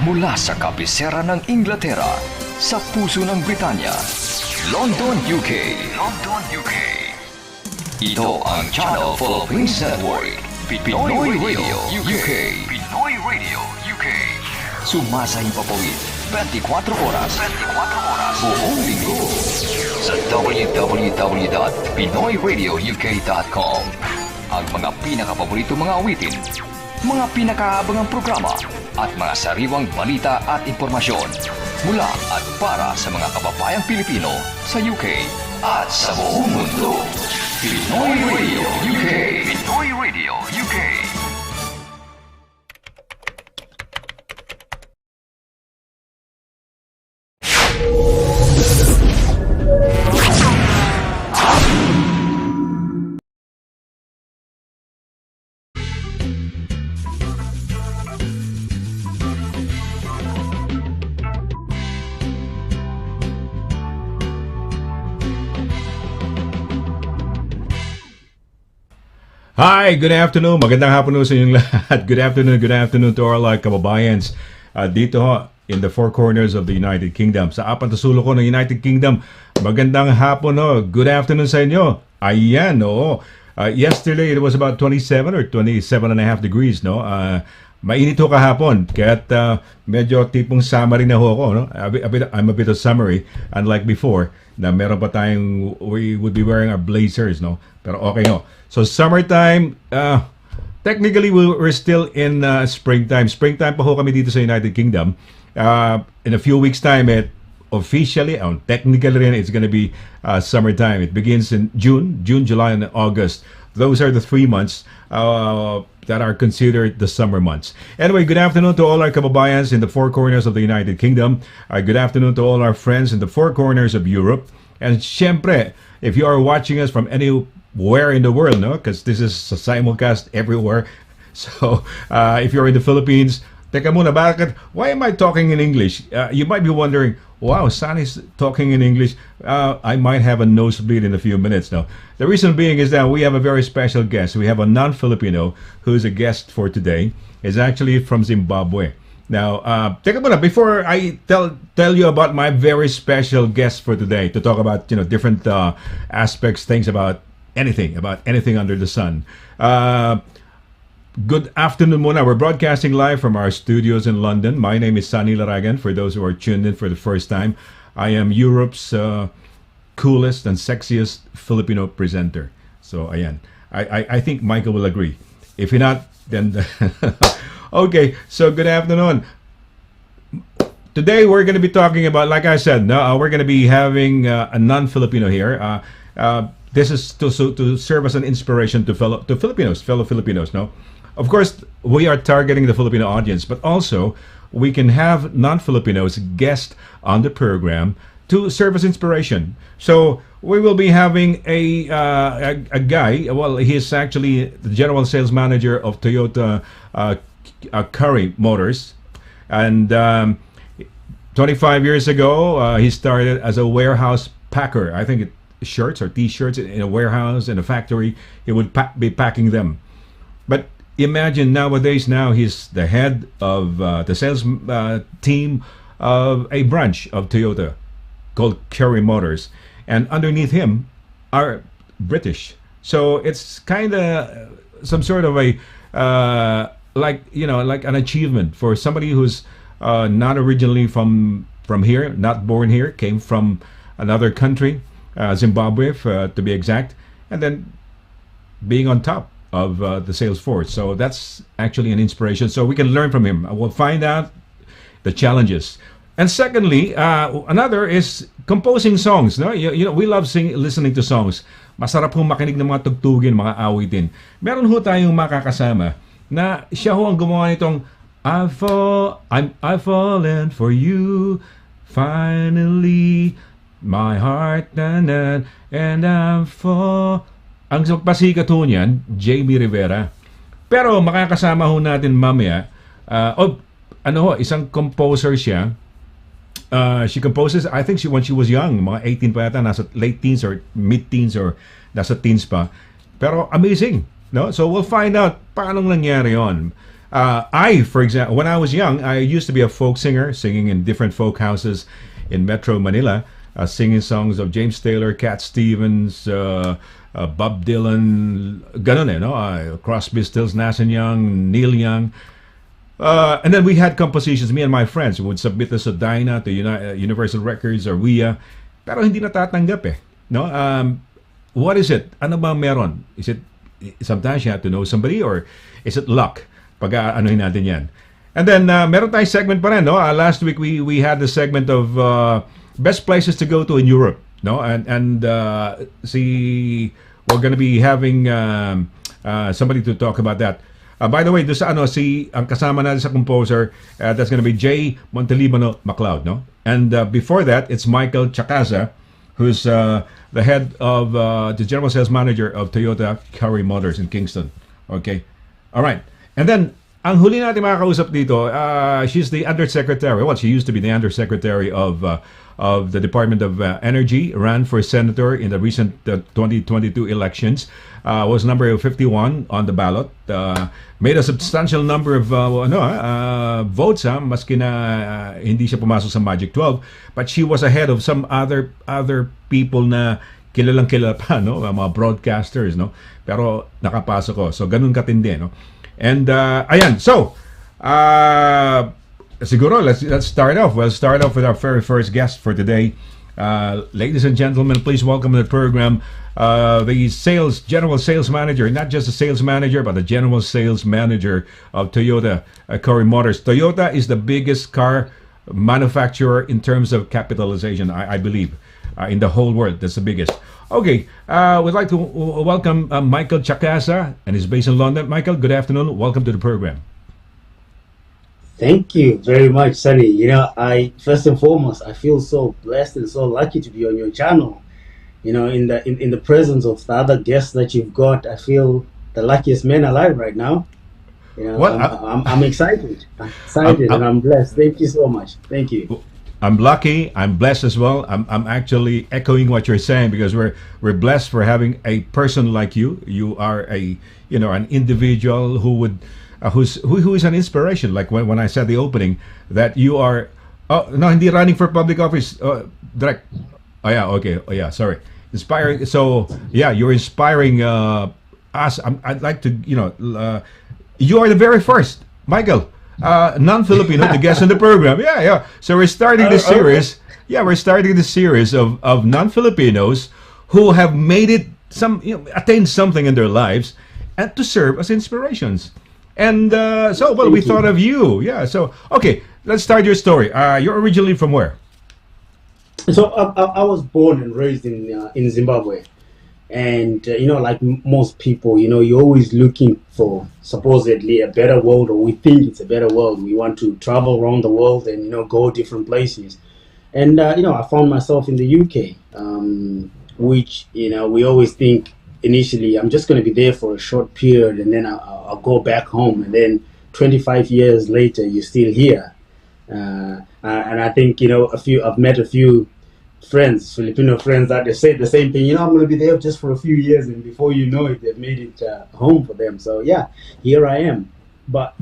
Mula sa kabisera ng Inglaterra, sa puso ng Britanya, London, UK. London, UK. Ito ang Channel Philippines Network, Pinoy Radio UK. Pinoy Radio UK. Sumasahing papawid, 24 oras. 24 oras. Buong linggo. Sa www.pinoyradiouk.com. Ang mga pinakapaborito mga awitin, mga pinakaabangang programa, at mga sariwang balita at impormasyon mula at para sa mga kababayang Pilipino sa UK at sa buong mundo. Pinoy Radio UK. Pinoy Radio UK. Hi, good afternoon. Magandang hapon sa inyong lahat. Good afternoon to all our kababayans dito ho, in the four corners of the United Kingdom. Sa apat na sulok ko ng United Kingdom, magandang hapon ho. Good afternoon sa inyo. Ayan, oo. Yesterday, it was about 27 or 27 and a half degrees, no? Mainit ho kahapon, kaya't medyo tipong summery na ho ako, no? I'm a bit of summery, unlike before, na meron pa tayong, we would be wearing our blazers, no? Pero okay ho. So summertime, technically we're still in springtime. Springtime pa ho kami dito sa United Kingdom. In a few weeks time, officially, technically rin, it's gonna be summertime. It begins in June, July, and August. Those are the 3 months that are considered the summer months. Anyway, good afternoon to all our kababayans in the four corners of the United Kingdom. Good afternoon to all our friends in the four corners of Europe. And syempre, if you are watching us from anywhere in the world, no, because this is a simulcast everywhere. So, if you're in the Philippines, teka muna, why am I talking in English? You might be wondering, wow, Sonny's talking in English. I might have a nosebleed in a few minutes now. The reason being is that we have a very special guest. We have a non-Filipino who's a guest for today. Is actually from Zimbabwe. Now, teka muna, before I tell you about my very special guest for today, to talk about, different aspects, things about anything under the sun. Good afternoon muna. We're broadcasting live from our studios in London. My name is Sonny Laragan. For those who are tuned in for the first time, I am Europe's coolest and sexiest Filipino presenter. So, ayan. I think Michael will agree. If you're not, then... Okay, so good afternoon. Today we're going to be talking about, like I said, we're going to be having a non-Filipino here. This is to serve as an inspiration to fellow Filipinos, no? Of course, we are targeting the Filipino audience, but also we can have non-Filipinos guest on the program to serve as inspiration. So we will be having a guy. Well, he is actually the general sales manager of Toyota Curry Motors, and 25 years ago he started as a warehouse packer. I think shirts or t-shirts in a warehouse, in a factory. He would be packing them. But imagine nowadays, now he's the head of the sales team of a branch of Toyota called Curry Motors, and underneath him are British. So it's kind of some sort of a like an achievement for somebody who's not originally from here, not born here, came from another country, Zimbabwe to be exact, and then being on top of the sales force. So that's actually an inspiration. So we can learn from him. We'll find out the challenges. And secondly, another is composing songs. No, we love listening to songs. Masarap hong makinig ng mga tugtugin, mga awitin. Meron ho tayong makakasama na siya ho ang gumawa nitong I've fallen for you finally, my heart and I'm for. Ang pasikat ho niyan, Jamie Rivera. Pero makakasama ho natin mamaya, isang composer siya. She composes, I think when she was young, mga 18 pa yata, nasa late teens or mid-teens or nasa teens pa. Pero amazing, no? So we'll find out paano nangyari yon. For example, when I was young, I used to be a folk singer, singing in different folk houses in Metro Manila, singing songs of James Taylor, Cat Stevens, Bob Dylan, ganun no? Crosby, Stills, Nash and Young, Neil Young. And then we had compositions, me and my friends would submit this to Dyna, to Universal Records or WIA, pero hindi natatanggap no? What is it? Ano ba meron? Is it, sometimes you have to know somebody, or is it luck? Pag anuhin natin yan. And then, meron tayong segment pa rin, no? Last week, we had the segment of best places to go to in Europe, no? And we're gonna be having somebody to talk about that. By the way, doon sa ang kasama natin sa composer, that's gonna be Jay Montelibano MacLeod, no? And before that, it's Michael Chakaza, who's the head of the general sales manager of Toyota Curry Motors in Kingston. Okay? All right. And then, ang huli natin makakausap dito, she's the undersecretary. Well, she used to be the undersecretary of the Department of Energy, ran for senator in the recent 2022 elections, was number 51 on the ballot, made a substantial number of votes, maski na hindi siya pumasok sa Magic 12, but she was ahead of some other people na kilalang kilala pa, no? Mga broadcasters, no? Pero nakapasok ko. So, ganun katindi, no? And, ayan. So, siguro, let's start off. We'll start off with our very first guest for today. Ladies and gentlemen, please welcome to the program the general sales manager, not just a sales manager, but the general sales manager of Toyota Curry Motors. Toyota is the biggest car manufacturer in terms of capitalization, I believe, in the whole world. That's the biggest. Okay, we'd like to welcome Michael Chakaza, and he's based in London. Michael, good afternoon. Welcome to the program. Thank you very much, Sonny. I first and foremost, I feel so blessed and so lucky to be on your channel. In the presence of the other guests that you've got, I feel the luckiest man alive right now. Well, I'm excited. I'm excited and I'm blessed. Thank you so much. Thank you. I'm lucky. I'm blessed as well. I'm actually echoing what you're saying, because we're blessed for having a person like you. You are an individual who would. Who is an inspiration, like when I said the opening, that you are hindi running for public office direct. Sorry, inspiring. So yeah, you're inspiring us. I'd like to you are the very first, Michael, non-Filipino to guest on the program. So we're starting this series. We're starting this series of non-Filipinos who have made it attained something in their lives, and to serve as inspirations. And we thought of you. Yeah. So, okay, let's start your story. You're originally from where? So I was born and raised in Zimbabwe, and like most people, you're always looking for supposedly a better world, or we think it's a better world. We want to travel around the world and go different places. And I found myself in the UK, which we always think initially I'm just going to be there for a short period, and then I'll go back home, and then 25 years later you're still here. And I think I've met a few friends, Filipino friends, that they say the same thing. I'm going to be there just for a few years, and before you know it, they've made it home for them. So yeah, here I am. But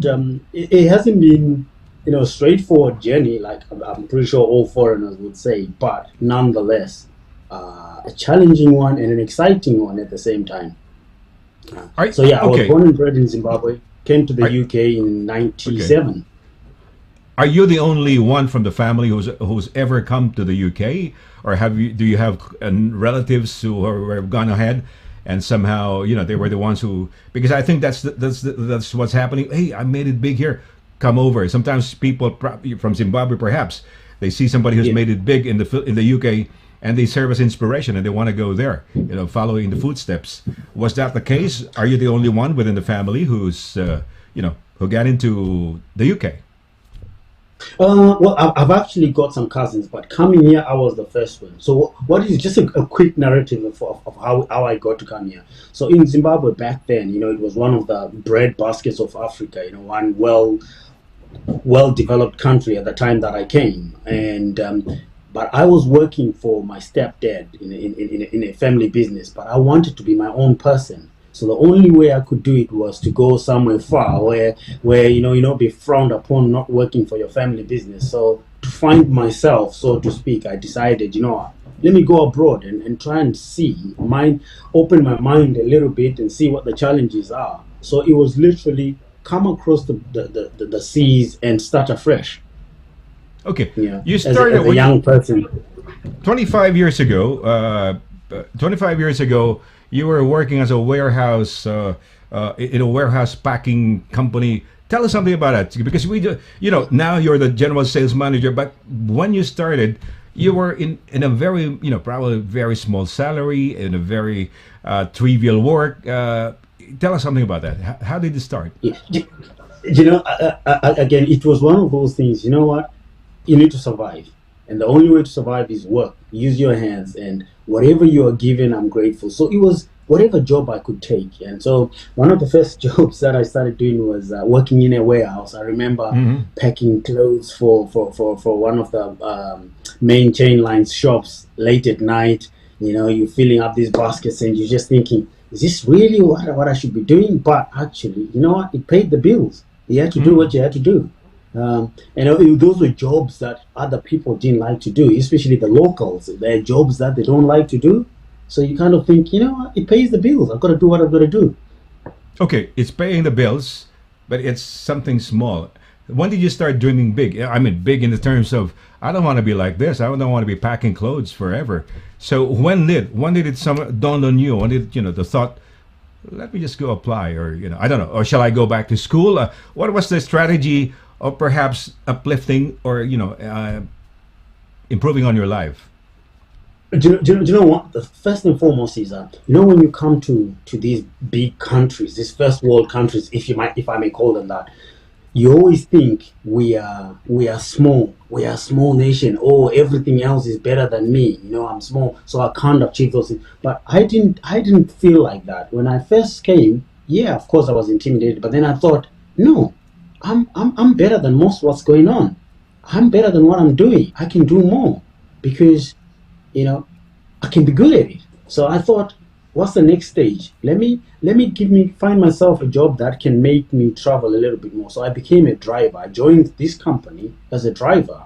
it hasn't been a straightforward journey, like I'm pretty sure all foreigners would say, but nonetheless a challenging one and an exciting one at the same time. I was born and bred in Zimbabwe, came to the UK in 97. Okay. Are you the only one from the family who's ever come to the UK, or do you have relatives who have gone ahead and somehow they were the ones who? Because I think that's what's happening. Hey, I made it big here. Come over. Sometimes people from Zimbabwe, perhaps they see somebody who's made it big in the UK, and they serve as inspiration, and they want to go there, following the footsteps. Was that the case? Are you the only one within the family who's who got into the UK? Well, I've actually got some cousins, but coming here, I was the first one. So what is just a quick narrative of how I got to come here. So in Zimbabwe back then, it was one of the bread baskets of Africa, one well-developed country at the time that I came. And but I was working for my stepdad in a family business, but I wanted to be my own person. So the only way I could do it was to go somewhere far where you know be frowned upon not working for your family business. So to find myself, so to speak, I decided, let me go abroad and try and open my mind a little bit and see what the challenges are. So it was literally come across the seas and start afresh. Okay, Yeah, you as started a young person. 25 years ago. 25 years ago, you were working as a warehouse in a warehouse packing company. Tell us something about that, because now you're the general sales manager, but when you started, you were in a very probably very small salary in a very trivial work. Tell us something about that. How did it start? Yeah. Again, it was one of those things. You know what? You need to survive, and the only way to survive is work. Use your hands, and whatever you are given, I'm grateful. So it was whatever job I could take, and so one of the first jobs that I started doing was working in a warehouse. I remember packing clothes for one of the main chain lines shops late at night. You're filling up these baskets, and you're just thinking, is this really what I should be doing? But actually, you know what? It paid the bills. You had to do what you had to do. Those were jobs that other people didn't like to do, especially the locals. They're jobs that they don't like to do. So you kind of think, what? It pays the bills. I've got to do what I've got to do. Okay, it's paying the bills, but it's something small. When did you start dreaming big? I mean, big in the terms of, I don't want to be like this. I don't want to be packing clothes forever. So when did it dawn on you? When did the thought, let me just go apply, or I don't know, or shall I go back to school? What was the strategy of perhaps uplifting or improving on your life? Do you know what? The first and foremost is when you come to these big countries, these first world countries, if I may call them that, you always think we are small. We are a small nation. Oh, everything else is better than me. I'm small, so I can't achieve those things. But I didn't feel like that when I first came. Yeah, of course I was intimidated, but then I thought, no, I'm better than most of what's going on. I'm better than what I'm doing. I can do more because I can be good at it. So I thought, what's the next stage? Let me find myself a job that can make me travel a little bit more. So I became a driver. I joined this company as a driver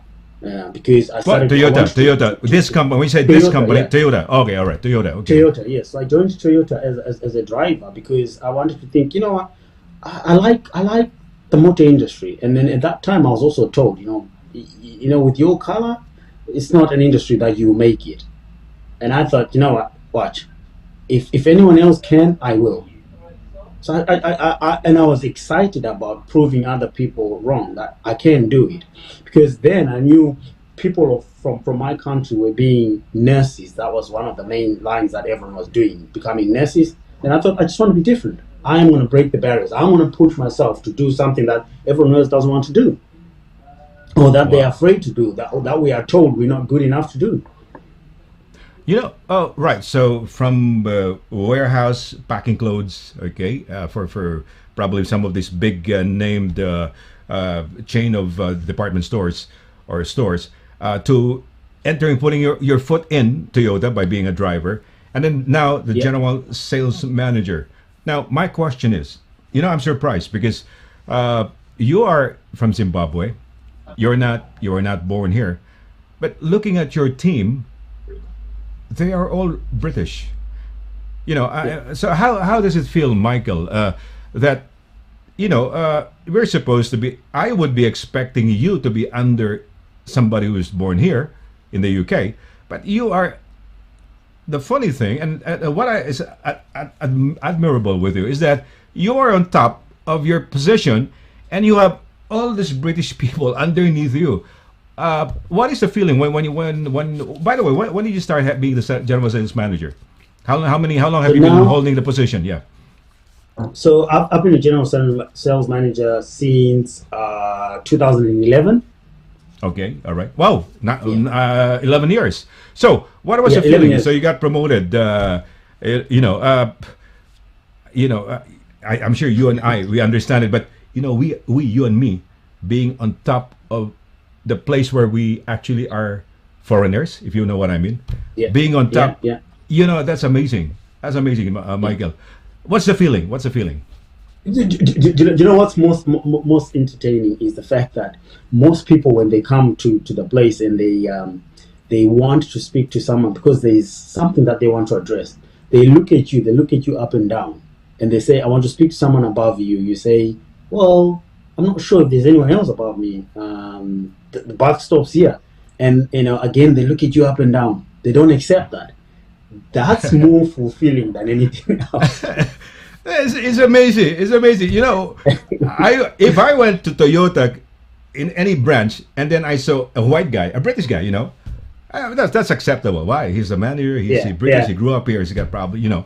because I started. Toyota. This company. We said Toyota, this company. yeah. Toyota. Okay, all right. Toyota. Okay. Toyota. Yes. So I joined Toyota as a driver because I wanted to think. What? I like the motor industry, and then at that time I was also told, with your color, it's not an industry that you make it. And I thought, what? Watch. If anyone else can, I will. So I was excited about proving other people wrong, that I can do it, because then I knew people from my country were being nurses. That was one of the main lines that everyone was doing, becoming nurses. And I thought, I just want to be different. I am going to break the barriers. I want to push myself to do something that everyone else doesn't want to do, or that they're afraid to do, that we are told we're not good enough to do. Oh, right. So from warehouse packing clothes, okay, for probably some of these big named chain of department stores or stores, to putting your foot in Toyota by being a driver, and then now the general sales manager. Now, my question is, I'm surprised because you are from Zimbabwe. You were not born here, but looking at your team, they are all British. So how does it feel, Michael, that we're supposed to be, I would be expecting you to be under somebody who is born here in the UK, but you are. The funny thing, and what is admirable with you, is that you are on top of your position and you have all these British people underneath you. What is the feeling when by the way, when did you start being the general sales manager? How long have you been holding the position? Yeah. So I've been a general sales manager since 2011. Okay, all right. Wow, 11 years. So what was the feeling? So you got promoted. I'm sure you and we understand it, but you and me being on top of the place where we actually are foreigners, if you know what I mean. Yeah. Being on top, Yeah. that's amazing. That's amazing, Michael. What's the feeling? What's the feeling? Do you know what's most entertaining is the fact that most people, when they come to the place and they want to speak to someone because there is something that they want to address, they look at you up and down, and they say, I want to speak to someone above you. You say, well, I'm not sure if there's anyone else above me. The buck stops here. And, again, they look at you up and down. They don't accept that. That's more fulfilling than anything else. It's amazing. It's amazing. If I went to Toyota in any branch and then I saw a white guy, a British guy, that's acceptable. Why? He's a man here. He's British. He grew up here. He's got probably.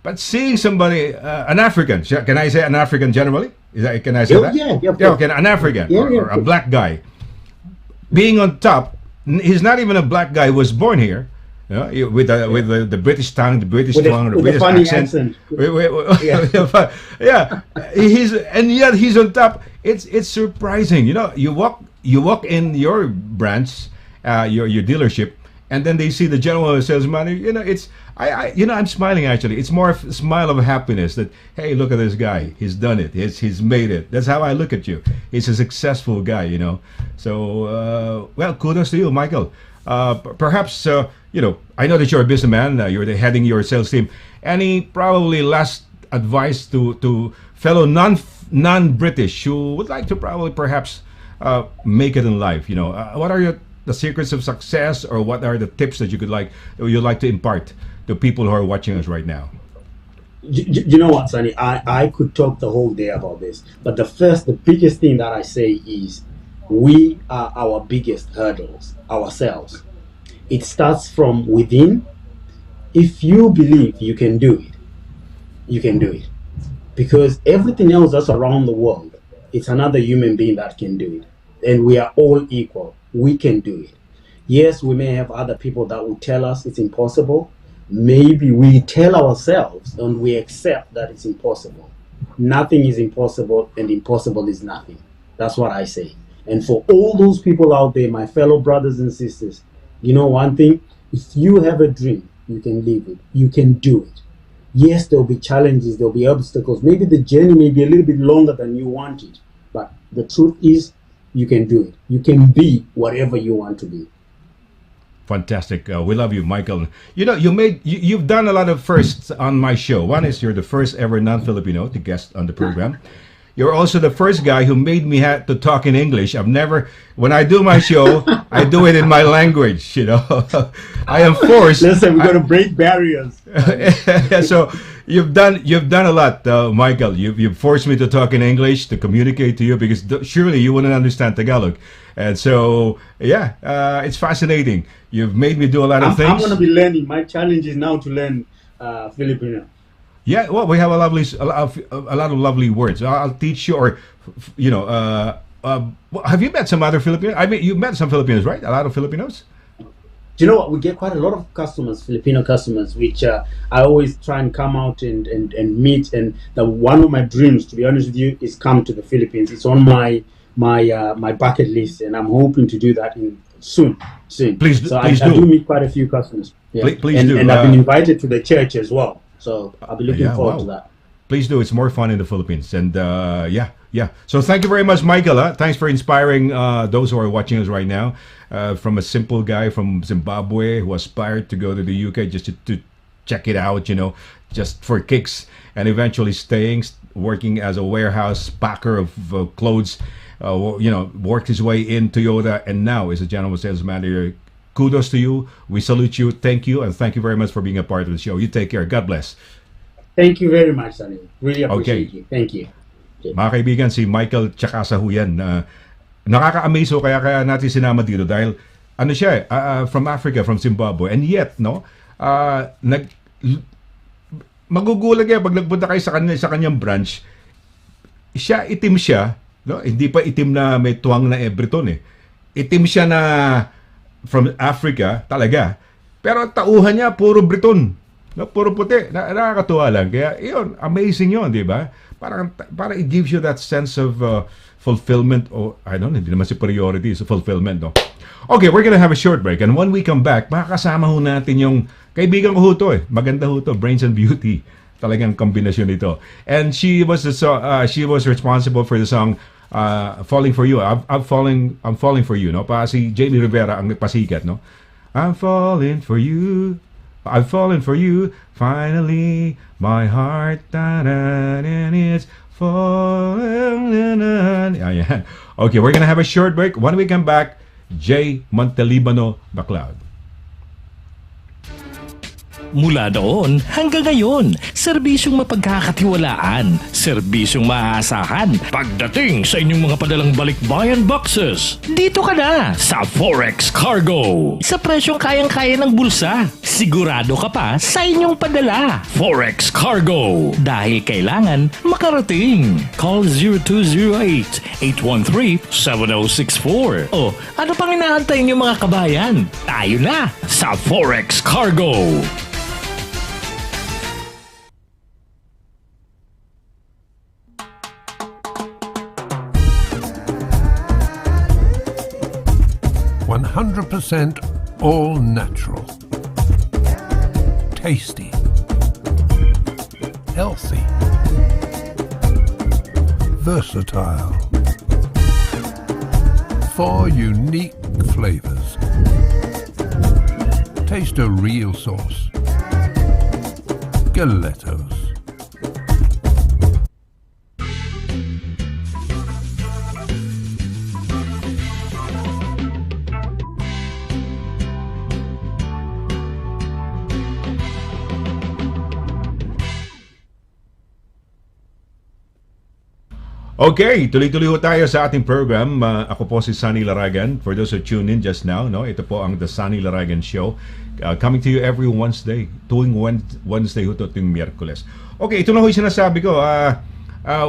But seeing somebody, an African, can I say an African generally? Can I say that? Yeah. Okay, an African or a black guy being on top. He's not even a black guy who was born here. With the British tongue, the British funny accent. accent. Yeah, yet he's on top. It's surprising. You walk in your branch, your dealership, and then they see the general sales manager. I'm smiling actually. It's more a smile of happiness that, hey, look at this guy. He's done it. He's made it. That's how I look at you. He's a successful guy. So well, kudos to you, Michael. Perhaps I know that you're a businessman. You're heading your sales team. Any probably last advice to fellow non-British who would like to perhaps make it in life? What are the secrets of success, or what are the tips that you'd like to impart to people who are watching us right now? You know what, Sonny? I could talk the whole day about this, but the biggest thing that I say is we are our biggest hurdles ourselves. It starts from within. If you believe you can do it, you can do it. Because everything else that's around the world, it's another human being that can do it. And we are all equal. We can do it. Yes, we may have other people that will tell us it's impossible. Maybe we tell ourselves and we accept that it's impossible. Nothing is impossible, and impossible is nothing. That's what I say. And for all those people out there, my fellow brothers and sisters, you know one thing? If you have a dream, you can live it. You can do it. Yes, there'll be challenges, there'll be obstacles. Maybe the journey may be a little bit longer than you wanted. But the truth is, you can do it. You can be whatever you want to be. Fantastic. We love you, Michael. You've done a lot of firsts on my show. One is you're the first ever non-Filipino to guest on the program. You're also the first guy who made me have to talk in English. When I do my show, I do it in my language, I am forced. Listen, we're going to break barriers. So you've done a lot, Michael. You've forced me to talk in English, to communicate to you, because surely you wouldn't understand Tagalog. And so, it's fascinating. You've made me do a lot of things. I'm going to be learning. My challenge is now to learn Filipino. Yeah, well, we have a lot of lovely words. I'll teach you, or have you met some other Filipinos? I mean, you met some Filipinos, right? A lot of Filipinos. Do you know what? We get quite a lot of customers, Filipino customers, which I always try and come out and meet. And one of my dreams, to be honest with you, is come to the Philippines. It's on my bucket list, and I'm hoping to do that soon. Please do. I do meet quite a few customers. Yeah. Please do. And I've been invited to the church as well. So I'll be looking forward to that. Please do. It's more fun in the Philippines. And So thank you very much, Michael. Thanks for inspiring those who are watching us right now. From a simple guy from Zimbabwe who aspired to go to the UK just to check it out, just for kicks, and eventually working as a warehouse packer of clothes, worked his way in Toyota, and now is a general sales manager. Kudos to you. We salute you. Thank you. And thank you very much for being a part of the show. You take care. God bless. Thank you very much, Sonny. Really appreciate you. Thank you. Okay. Mga kaibigan, si Michael tsaka sa Huyan. Nakaka-amaze kaya natin sinama dito dahil siya from Africa, from Zimbabwe. And yet, magugulag pag nagpunta kayo sa kanyang branch, itim siya, hindi pa itim na may tuwang na Ebreton Itim siya na from Africa talaga. Pero tauhan niya puro Briton. Puro puti. Nakakatuwa lang. Kaya amazing 'yon, 'di ba? Parang it gives you that sense of fulfillment, or I don't know, hindi naman superiority, so fulfillment, Okay, we're gonna have a short break, and when we come back, makakasama ho natin yung kaibigan ko ho to Maganda ho to, Brains and Beauty. Talagang kombinasyon ito. And she was she was responsible for the song Falling for You. I'm falling for you, no? Pa si Jamie Rivera ang nagpasikat, no? I'm falling for you. I've fallen for you. Finally, my heart and it's falling. Ayan. Okay, we're gonna have a short break. When we come back, Jay Montelibano Bacloud. Mula doon hanggang ngayon, serbisyong mapagkakatiwalaan, serbisyong maaasahan pagdating sa inyong mga padalang balikbayan boxes. Dito ka na sa Forex Cargo. Sa presyong kayang-kaya ng bulsa, sigurado ka pa sa inyong padala. Forex Cargo. Dahil kailangan makarating. Call 0208-813-7064. O ano pang inaantay niyo mga kabayan? Tayo na sa Forex Cargo. %100% all natural, tasty, healthy, versatile, 4 unique flavors. Taste a real sauce. Galettos. Okay, tuloy-tuloy ho tayo sa ating program. Ako po si Sonny Laragan. For those who tune in just now, no, ito po ang The Sonny Laragan Show. Coming to you every Wednesday. Tuwing Wednesday ho to, tuwing Miyerkules. Okay, ito na ho yung sinasabi ko.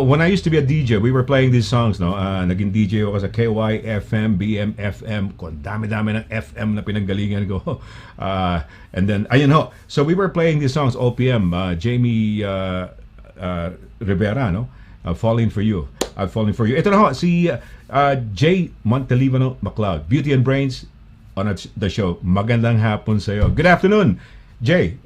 When I used to be a DJ, we were playing these songs, no? Naging DJ ako sa KYFM, BMFM. Dami-dami ng FM na pinanggalingan ko. And then, ayun ho. So we were playing these songs, OPM, Jamie Rivera, no? Falling for You. I've fallen for you. Ito na ho, si Jay Montelibano Bacloud, Beauty and Brains on the show. Magandang hapon sa iyo. Good afternoon, Jay.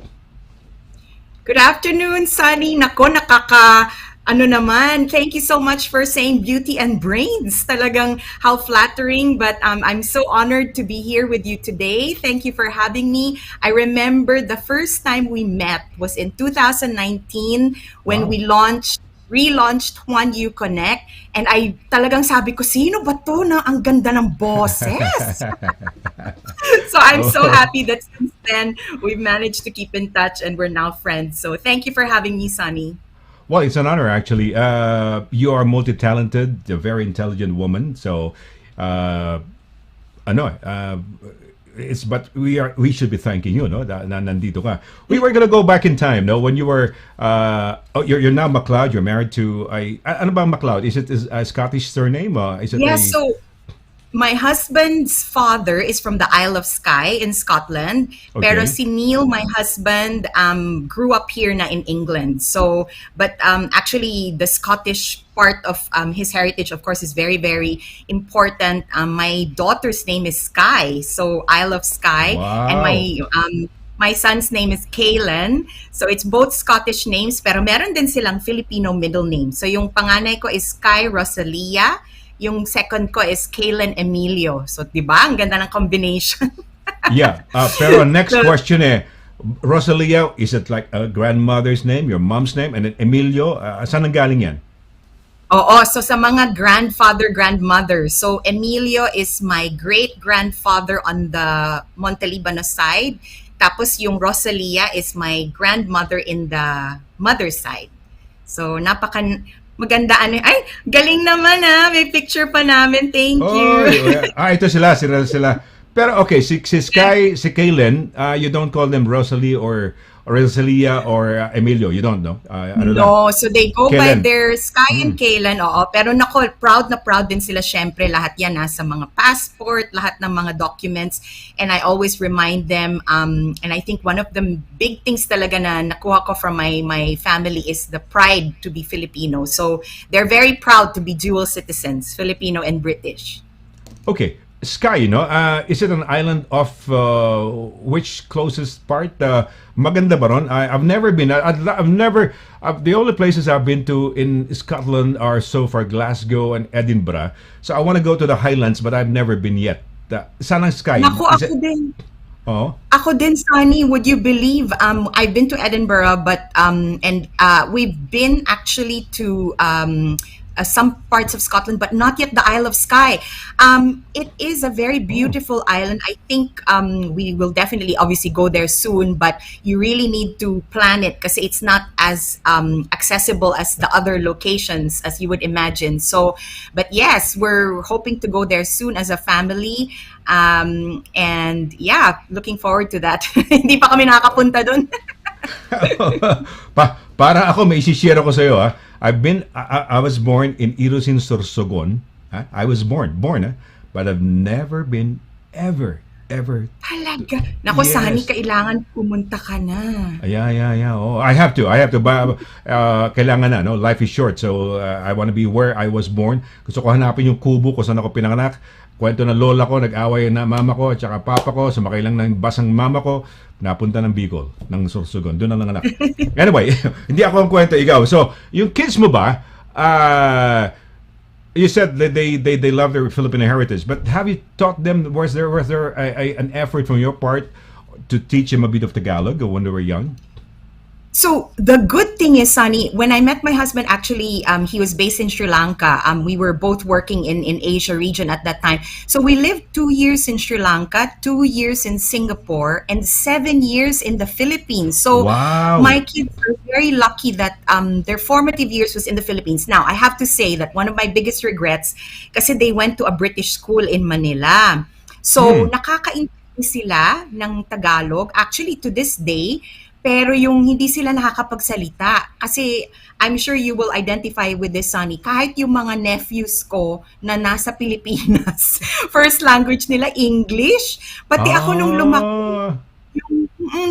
Good afternoon, Sonny. Nako, ano naman, thank you so much for saying Beauty and Brains. Talagang how flattering, but I'm so honored to be here with you today. Thank you for having me. I remember the first time we met was in 2019 when we relaunched One You Connect, and I talagang sabi ko, sino ba to na ang ganda ng boses? So I'm so happy that since then we've managed to keep in touch and we're now friends. So thank you for having me, Sonny. Well, it's an honor actually. You are multi-talented, a very intelligent woman. So, but we should be thanking you, no? Na nandito ka. We were gonna go back in time, no? When you were you're now MacLeod. You're married to ano ba MacLeod? Is it a Scottish surname? Is it? Yes. So my husband's father is from the Isle of Skye in Scotland. Okay. Pero si Neil, my husband, grew up here na in England. So, but actually the Scottish part of his heritage, of course, is very, very important. My daughter's name is Skye, so Isle of Skye. Wow. And my son's name is Kalen. So it's both Scottish names, pero meron din silang Filipino middle name. So yung panganay ko is Skye Rosalia. Yung second ko is Kalen Emilio. So, di ba? Ang ganda ng combination. Yeah. Pero next question Rosalia, is it like a grandmother's name, your mom's name? And then Emilio, saan ang galing yan? Oo. So, sa mga grandmother. So, Emilio is my great-grandfather on the Montelibano side. Tapos, yung Rosalia is my grandmother in the mother's side. So, maganda ay galing naman may picture pa namin, thank you. Ito sila. Pero okay, si Skye, si Kalen, you don't call them Rosalie or Rosalia or Emilio, you don't know? No, so they go Kalen. by their Skye and Kalen, oo. Pero nako, proud na proud din sila, syempre, lahat yan nasa mga passport, lahat ng mga documents. And I always remind them, and I think one of the big things talaga na nakuha ko from my family is the pride to be Filipino. So they're very proud to be dual citizens, Filipino and British. Okay. Skye, no? Is it an island of which closest part? Maganda ba ron? I've never been. I've never. The only places I've been to in Scotland are so far Glasgow and Edinburgh. So I want to go to the Highlands, but I've never been yet. Saan ang Skye? Naku, Is ako it? din. Oh. Ako din, Sunny, would you believe, I've been to Edinburgh, but we've been actually to some parts of Scotland, but not yet the Isle of Skye. It is a very beautiful island. I think we will definitely obviously go there soon, but you really need to plan it because it's not as accessible as the other locations as you would imagine. So, but yes, we're hoping to go there soon as a family. And yeah, looking forward to that. Hindi pa kami nakakapunta dun. Para ako, may isi-share ako sa iyo. I was born in Ilosin, Sorsogon. I was born, but I've never been ever. Talaga. Naku, Yes. Sunny, kailangan pumunta ka na. Yeah. Oh, I have to. Kailangan na, no? Life is short. So, I want to be where I was born. Gusto ko hanapin yung kubo kung saan ako pinanganak. Kwento ng lola ko, nag-away na mama ko at saka papa ko. Sumakay lang ng bus ang mama ko. Napunta ng Bicol, ng Sorsogon. Doon na lang anak. Anyway, hindi ako ang kwento, ikaw. So, yung kids mo ba, you said that they love their Filipino heritage, but have you taught them, was there an effort from your part to teach them a bit of Tagalog when they were young? So the good thing is, Sunny, when I met my husband, actually, he was based in Sri Lanka. We were both working in Asia region at that time. So we lived 2 years in Sri Lanka, 2 years in Singapore, and 7 years in the Philippines. So Wow. my kids are very lucky that their formative years was in the Philippines. Now, I have to say that one of my biggest regrets, kasi they went to a British school in Manila. So nakakaintindi sila ng Tagalog. Actually, to this day, pero yung hindi sila nakakapagsalita. Kasi I'm sure you will identify with this, Sunny. Kahit yung mga nephews ko na nasa Pilipinas, first language nila English. Pati ako nung lumaki,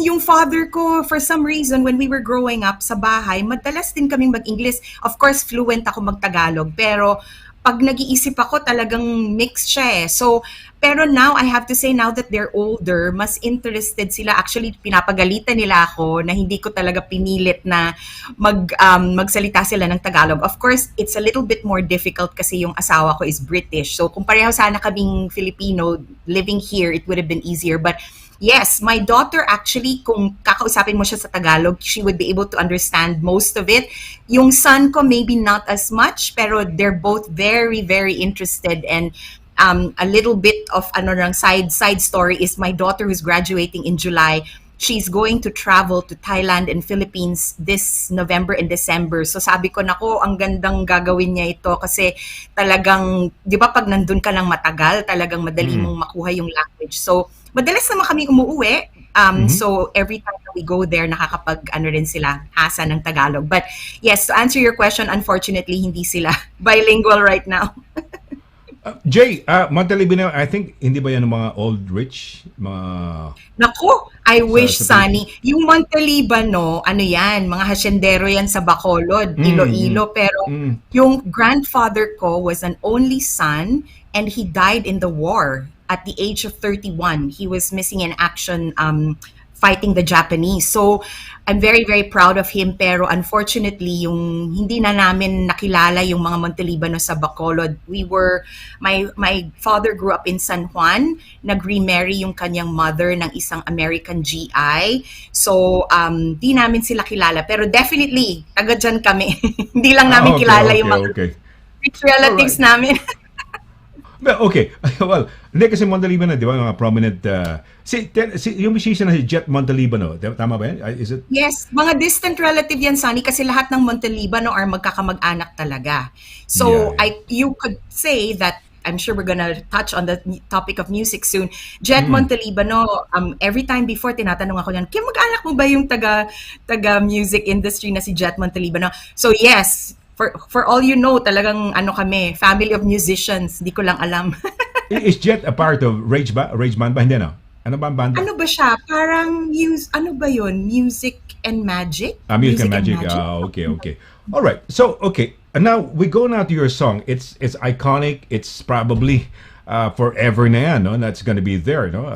yung father ko, for some reason, when we were growing up sa bahay, madalas din kaming mag-English. Of course, fluent ako mag-Tagalog. Pero pag nag-iisip ako, talagang mixed siya eh. So, pero now, I have to say, now that they're older, mas interested sila. Actually, pinapagalitan nila ako na hindi ko talaga pinilit na magsalita sila ng Tagalog. Of course, it's a little bit more difficult kasi yung asawa ko is British. So, kung pareho sana kaming Filipino living here, it would have been easier. But yes, my daughter actually, kung kakausapin mo siya sa Tagalog, she would be able to understand most of it. Yung son ko, maybe not as much, pero they're both very, very interested. And a little bit of side story is my daughter who's graduating in July. She's going to travel to Thailand and Philippines this November and December. So sabi ko, nako, ang gandang gagawin niya ito kasi talagang, di ba pag nandun ka lang matagal, talagang madali mong makuha yung language. So madalas naman kami umuwi. So every time we go there, rin sila hasa ng Tagalog. But yes, to answer your question, unfortunately, hindi sila bilingual right now. Jay, Montalibano, I think, hindi ba yan ng mga old rich? Mga... Nako, I wish, sa Sunny. Yung Montalibano, ano yan, mga hasyendero yan sa Bacolod, Iloilo. Pero yung grandfather ko was an only son and he died in the war at the age of 31. He was missing in action fighting the Japanese. So, I'm very, very proud of him. Pero unfortunately, yung hindi na namin nakilala yung mga Montalibano sa Bacolod. My father grew up in San Juan. Nag-remarry yung kanyang mother ng isang American GI. So, di namin sila kilala. Pero definitely, taga dyan kami. Hindi lang namin kilala yung mga rich relatives namin. Okay. Well, hindi kasi Montalibano, di ba, mga prominent... yung musician na si Jet Montalibano, tama ba yan? Is it? Yes, mga distant relative yan, Sunny, kasi lahat ng Montalibano are magkakamag-anak talaga. So, you could say that, I'm sure we're gonna touch on the topic of music soon. Jet Montalibano, every time before, tinatanong ako yan, Kim, mag-anak mo ba yung taga music industry na si Jet Montalibano? So, yes, for all you know, talagang kami, family of musicians, di ko lang alam. Is Jet a part of Rage Band ba? Hindi, no? Ano ba ang banda? Ano ba siya? Parang, ano ba yun? Music and Magic? Music and Magic. Okay. All right. So, okay. And now, we go now to your song. It's iconic. It's probably forever na yan, no? That's gonna be there, no?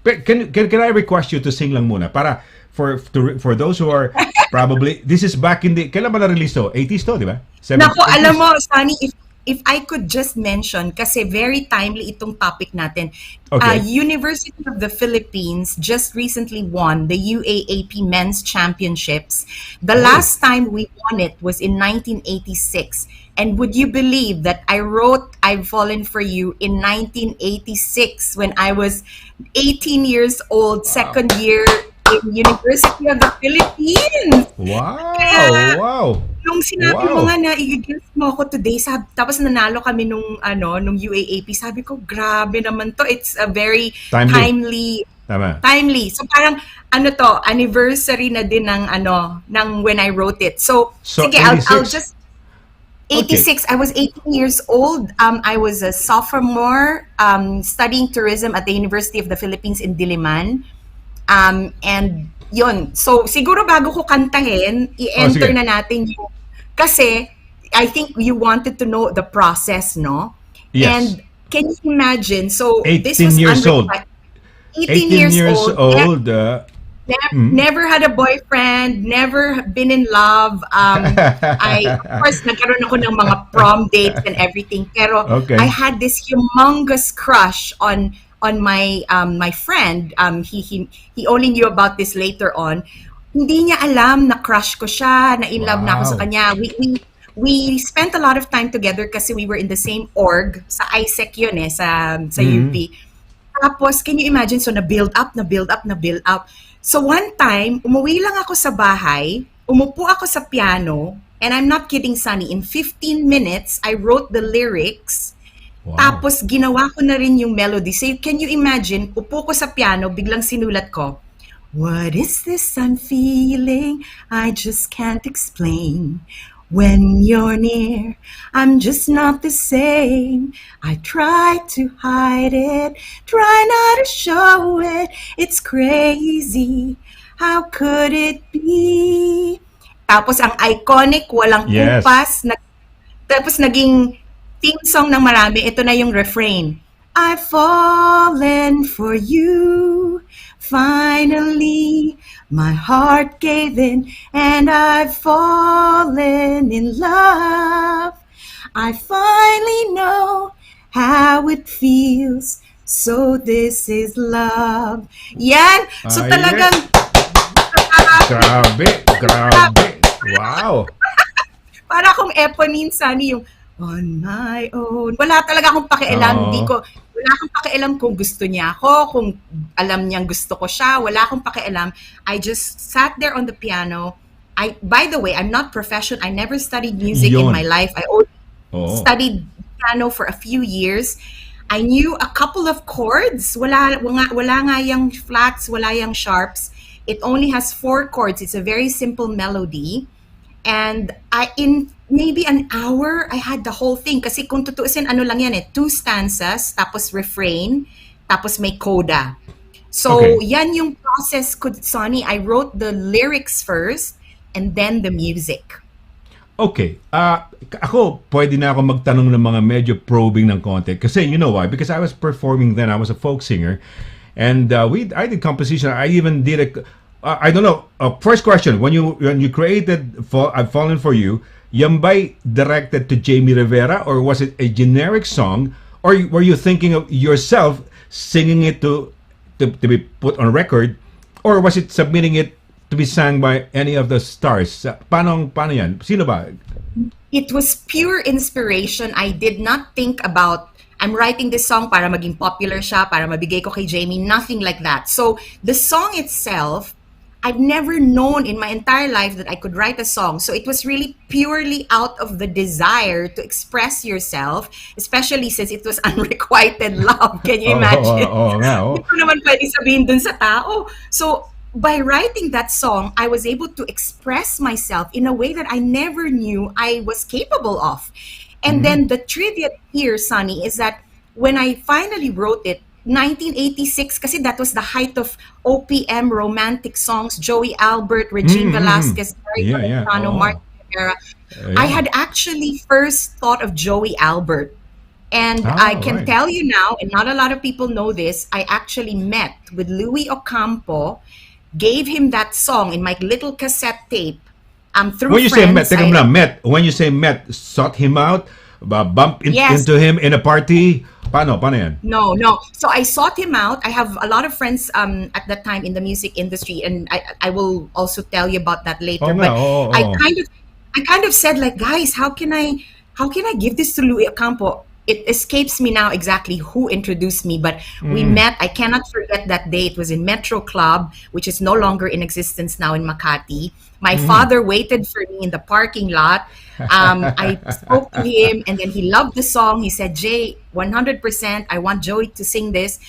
But can I request you to sing lang muna para for those who are probably this is back in the kailan ba na-release to? 80s to, di ba? Nako, alam mo, Sonny, if I could just mention, kasi very timely itong topic natin. Okay. University of the Philippines just recently won the UAAP Men's Championships. The last time we won it was in 1986. And would you believe that I wrote I've Fallen for You in 1986 when I was 18 years old, second year in University of the Philippines? Wow! Kaya, Wow! Nung sinabi Wow. mo nga na i-guess mo ako today, tapos nanalo kami nung UAAP, sabi ko, grabe naman to. It's a very Timely. Tama. timely. So parang anniversary na din ng when I wrote it. So sige, I'll 86. just 86. I was 18 years old. I was a sophomore studying tourism at the University of the Philippines in Diliman. And yun. So siguro bago ko kantahin, i-enter sige. na natin yung kasi I think you wanted to know the process, no? Yes. And can you imagine? So 18 this was years old. 18 years old. Mm. Never had a boyfriend, never been in love. Of course, nagkaroon ako ng mga prom dates and everything. Pero Okay. I had this humongous crush on my my friend. He only knew about this later on. Hindi niya alam na crush ko siya, na in love na ako sa Wow. kanya. We spent a lot of time together kasi we were in the same org. Sa ISEC yun sa UP. Tapos, can you imagine? So, na-build up. So, one time, umuwi lang ako sa bahay, umupo ako sa piano, and I'm not kidding, Sonny, in 15 minutes, I wrote the lyrics, Wow. tapos ginawa ko na rin yung melody. So, can you imagine, upo ko sa piano, biglang sinulat ko, what is this I'm feeling? I just can't explain. When you're near, I'm just not the same. I try to hide it, try not to show it. It's crazy. How could it be? Tapos ang iconic, walang Yes. kumpas. Tapos naging theme song ng marami. Ito na yung refrain. I've fallen for you. Finally, my heart gave in and I've fallen in love. I finally know how it feels. So this is love. Yan. So Yes. talagang Grabe. Wow. para akong Eponine Sunny yung on my own. Wala talaga akong pakialam. Oo. Wala akong pakialam kung gusto niya ako, kung alam niyang gusto ko siya. Wala akong pakialam. I just sat there on the piano. By the way, I'm not professional. I never studied music in Yun. my life. I only Oo. studied piano for a few years. I knew a couple of chords. Wala nga yung flats, wala yung sharps. It only has 4 chords. It's a very simple melody. And in maybe an hour, I had the whole thing. Kasi kung tutuusin, lang yan 2 stanzas, tapos refrain, tapos may coda. So, Okay. yan yung process ko, Sonny. I wrote the lyrics first, and then the music. Okay. Ako, pwede na ako magtanong ng mga medyo probing ng konti. Kasi, you know why? Because I was performing then. I was a folk singer. And I did composition. I even did I don't know. First question. When you created I've Fallen For You, yan ba'y directed to Jamie Rivera? Or was it a generic song? Or were you thinking of yourself singing it to be put on record? Or was it submitting it to be sang by any of the stars? Paano yan? Sino ba? It was pure inspiration. I did not think about, I'm writing this song para maging popular siya, para mabigay ko kay Jamie. Nothing like that. So, the song itself, I've never known in my entire life that I could write a song. So it was really purely out of the desire to express yourself, especially since it was unrequited love. Can you imagine? Oo nga. Hindi ko naman pwede sabihin dun sa tao. So, by writing that song, I was able to express myself in a way that I never knew I was capable of. And then the trivia here, Sonny, is that when I finally wrote it, 1986, kasi that was the height of OPM romantic songs, Joey Albert, Regine Velasquez, Mary Yeah. Cayetano, Oh. Mark Rivera. Yeah. I had actually first thought of Joey Albert. And I Ah, can right. tell you now, and not a lot of people know this, I actually met with Louis Ocampo, gave him that song in my little cassette tape. Through When you say met, friends. teka muna, met. When you say met, sought him out, Yes. into him in a party. Paano yan? No, no. So I sought him out. I have a lot of friends at that time in the music industry, and I will also tell you about that later. Oo nga, But oo, I oo. kind of said like, guys, how can I give this to Louis Ocampo? It escapes me now exactly who introduced me, but we met. I cannot forget that day. It was in Metro Club, which is no longer in existence now in Makati. My father waited for me in the parking lot. I spoke to him, and then he loved the song. He said, Jay, 100%, I want Joey to sing this.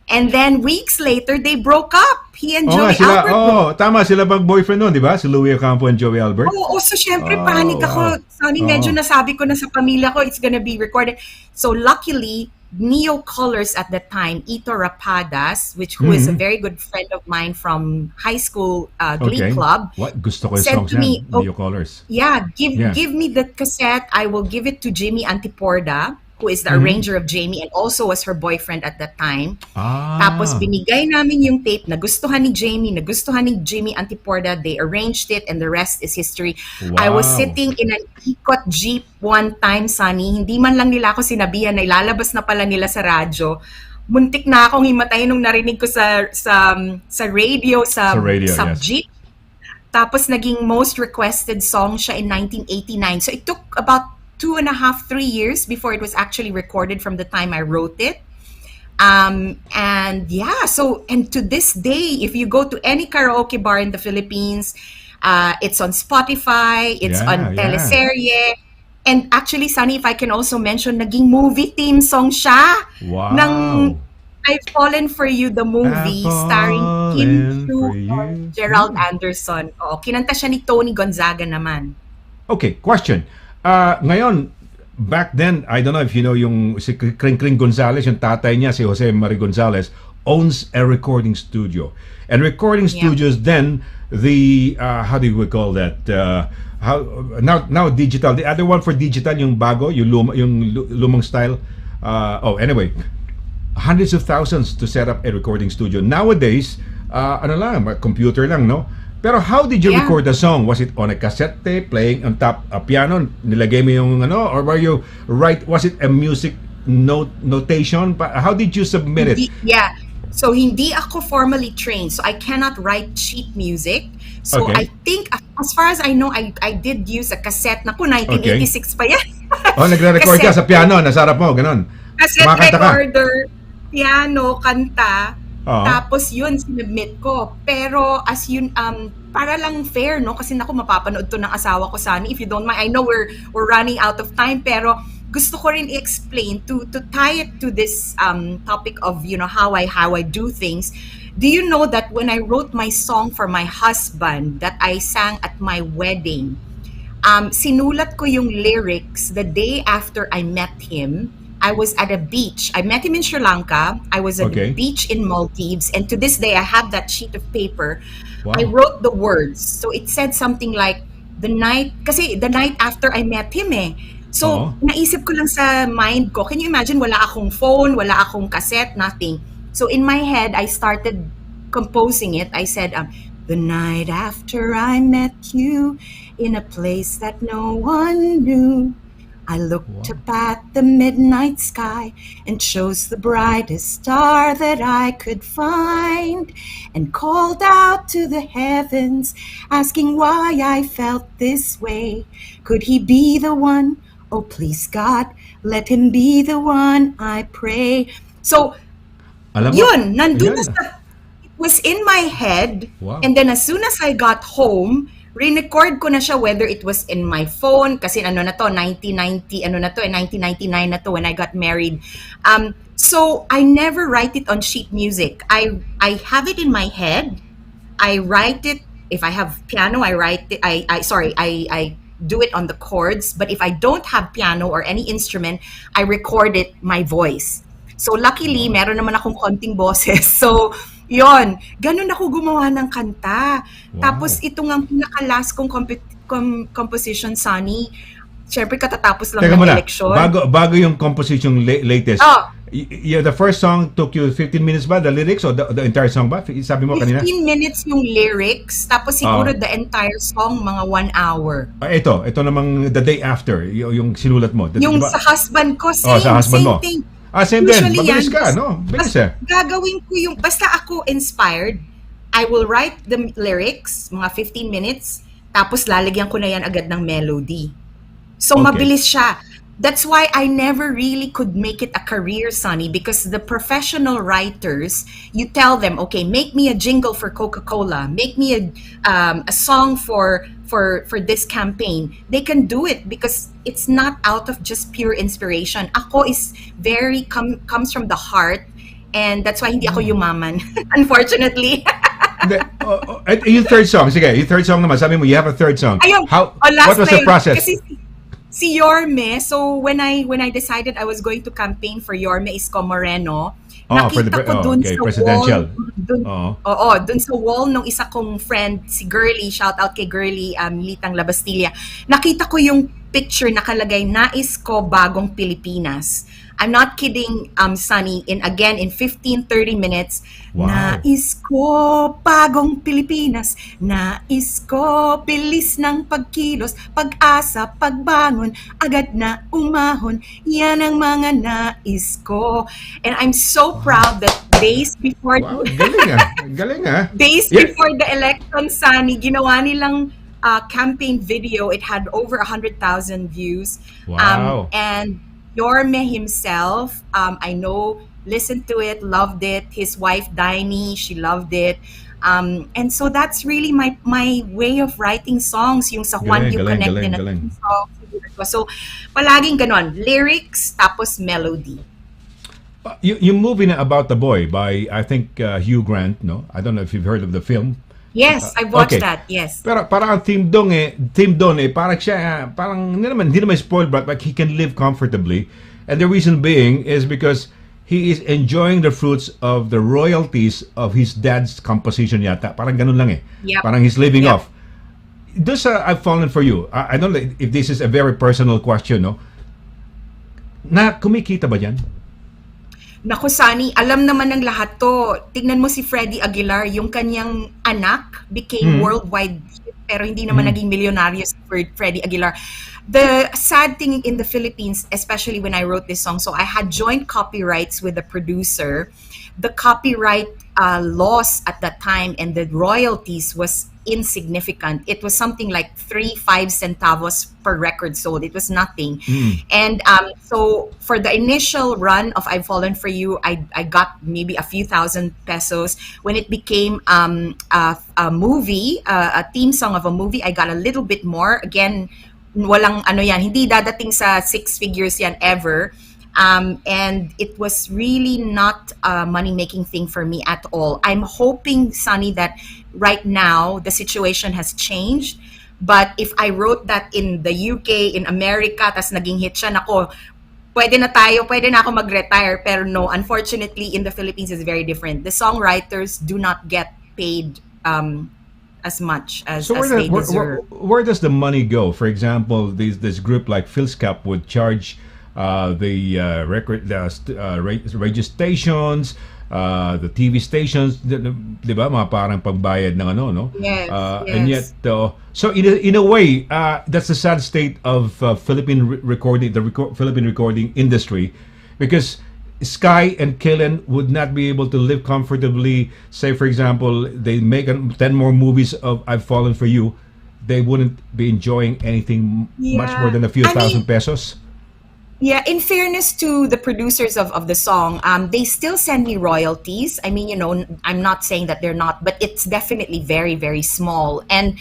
And then weeks later, they broke up. He and Oo nga, Joey sila, Albert broke. tama, sila mag-boyfriend nun, di ba? Si Louis Ocampo and Joey Albert. Oo, so syempre Oh, panic wow. ako. Sorry, Oo. medyo nasabi ko na sa pamilya ko, it's gonna be recorded. So luckily, Neo Colors at the time, Ito Rapadas, who is a very good friend of mine from high school Glee Okay. Club, What? Gusto ko yung said songs to me, yan. "Oh, Neo Colors. yeah, Yeah. give me the cassette. I will give it to Jimmy Antiporda, who is the arranger of Jamie and also was her boyfriend at that time. Tapos Ah. binigay namin yung tape, nagustuhan ni Jamie, nagustuhan ni Jimmy Antiporda. They arranged it and the rest is history. I was Wow. sitting in an ikot jeep one time, Sunny. Hindi man lang nila ako sinabihan na ilalabas na pala nila sa radyo. Muntik na akong himatay nung narinig ko sa radio, Sa radio, sa yes. jeep. Tapos naging most requested song siya in 1989. So it took about 2.5, 3 years before it was actually recorded from the time I wrote it. And yeah, and to this day, if you go to any karaoke bar in the Philippines, it's on Spotify, it's Yeah, on yeah. teleserye. And actually, Sunny, if I can also mention, naging movie theme song siya. Wow. Ng I've Fallen for You, the movie, I've starring Kim fallen Chiu for and you. Gerald Anderson. Oo, kinanta siya ni Tony Gonzaga naman. Okay, question. Ngayon, back then, I don't know if you know yung si Kring Kring Gonzalez, yung tatay niya, si Jose Marie Gonzalez, owns a recording studio. And recording Yeah. studios then, the, how do we call that? How now digital. The other one for digital, yung bago, yung lumang style. Anyway, hundreds of thousands to set up a recording studio. Nowadays, ano lang, computer lang, no? Pero how did you Yeah. record the song? Was it on a cassette tape, playing on top a piano, nilagay mo yung ano, or were you was it a music notation? How did you submit it? Yeah. So hindi ako formally trained. So I cannot write sheet music. So Okay. I think, as far as I know, I did use a cassette. Naku, 1986 pa yan. Oh, nagre-record ka Cassette. sa piano, nasa harap mo, ganun. Cassette Kumakanta ka. recorder, piano, kanta. Oo. Tapos yun, sinubmit ko. Pero as yun, para lang fair, no? Kasi naku, mapapanood to ng asawa ko, Sunny. If you don't mind, I know we're running out of time, pero gusto ko rin i-explain to tie it to this topic of, how I do things. Do you know that when I wrote my song for my husband that I sang at my wedding, sinulat ko yung lyrics the day after I met him. I was at a beach. I met him in Sri Lanka. I was at Okay. a beach in Maldives. And to this day, I have that sheet of paper. Wow. I wrote the words. So it said something like, the night after I met him eh. So, Oo. naisip ko lang sa mind ko, can you imagine, wala akong phone, wala akong cassette, nothing. So in my head, I started composing it. I said, the night after I met you in a place that no one knew, I looked up at the midnight sky and chose the brightest star that I could find and called out to the heavens, asking why I felt this way. Could he be the one? Oh, please, God, let him be the one, I pray. So, Alam mo, yun, nandun na ayan. it was in my head. Wow. And then as soon as I got home, re-record ko na siya, whether it was in my phone, kasi 1999 na to when I got married. So I never write it on sheet music. I have it in my head. I write it, if I have piano, I write it, I do it on the chords. But if I don't have piano or any instrument, I record it my voice. So luckily, meron naman akong konting boses. So, yon, ganun ako gumawa ng kanta. Wow. Tapos ito nga ang pinaka-last kong composition, Sunny. syempre katatapos lang Teka ng muna, eleksyon. bago yung composition latest, Oh, the first song took you 15 minutes ba, the lyrics, or the entire song ba? Sabi mo kanina? 15 minutes yung lyrics, tapos siguro Ah. the entire song, mga 1 hour. Ito namang the day after, yung sinulat mo. Yung Diba? sa husband ko, Oh, sa husband same mo. thing. Same din. Usually Mabilis yan, ka, no? Bilis eh. gagawin ko yung, basta ako inspired, I will write the lyrics, mga 15 minutes, tapos lalagyan ko na yan agad ng melody. So, Okay. mabilis siya. That's why I never really could make it a career, Sonny, because the professional writers, you tell them, okay, make me a jingle for Coca-Cola, make me a song for this campaign. They can do it because it's not out of just pure inspiration. Ako is comes from the heart, and that's why hindi ako yumaman, unfortunately. Hindi, yung third song, sige, yung third song naman, sabi mo, you have a third song. Ayun, What last was na the yun. process? Kasi si Yorme, so when I decided I was going to campaign for Yorme Isko Moreno, nakita ko dun sa presidential. wall, dun sa wall nung isa kong friend, si Girlie, shout out kay Girlie, Litang Labastilla, nakita ko yung picture nakalagay, nais ko bagong Pilipinas. I'm not kidding, Sunny, in 15-30 minutes, Wow. nais ko bagong Pilipinas, nais ko bilis ng pagkilos, pag-asa, pagbangon, agad na umahon, yan ang mga nais ko. And I'm so proud that days before Wow, galing ah. days Yeah. before the election, Sunny, ginawa nilang campaign video. It had over 100,000 views. Wow. And Yorme himself, I know, listened to it, loved it. His wife, Daini, she loved it. And so that's really my way of writing songs. Yung sa Juan You Connect din galing. songs. So, palaging ganon. Lyrics, tapos melody. Yung movie na About the Boy by, I think, Hugh Grant, no? I don't know if you've heard of the film. Yes, I've watched okay. that, yes. Pero parang ang theme doon parang siya, parang hindi naman spoiled but he can live comfortably. And the reason being is because he is enjoying the fruits of the royalties of his dad's composition yata. Parang ganun lang eh. Yep. Parang he's living Yep. off. This I've fallen for you. I don't know if this is a very personal question, no? Na kumikita ba yan? Naku, Sunny, alam naman ng lahat to. Tignan mo si Freddie Aguilar, yung kanyang anak became worldwide hit, pero hindi naman naging milyonaryo si Freddie Aguilar. The sad thing in the Philippines, especially when I wrote this song, so I had joint copyrights with the producer. The copyright loss at that time and the royalties was insignificant. It was something like 3-5 centavos per record sold. It was nothing. And so for the initial run of I've Fallen For You, I got maybe a few thousand pesos. When it became a movie, a theme song of a movie, I got a little bit more. Again, walang ano yan, hindi dadating sa 6 figures yan ever. And it was really not a money-making thing for me at all. I'm hoping, Sunny, that right now the situation has changed. But if I wrote that in the UK, in America, tas naging hit siya, nako, pwede na ako mag-retire. Pero no, unfortunately, in the Philippines, it's very different. The songwriters do not get paid as much as they deserve. Where does the money go? For example, this group like Philscap would charge the radio stations, the TV stations, di ba, mga parang pagbayad ng ano, no? Yes, And yet, so in a way, that's the sad state of Philippine recording, Philippine recording industry, because Sky and Killen would not be able to live comfortably. Say, for example, they make 10 more movies of I've Fallen For You, they wouldn't be enjoying anything much more than a few thousand pesos. Yeah, in fairness to the producers of the song, they still send me royalties. I mean, I'm not saying that they're not, but it's definitely very, very small. And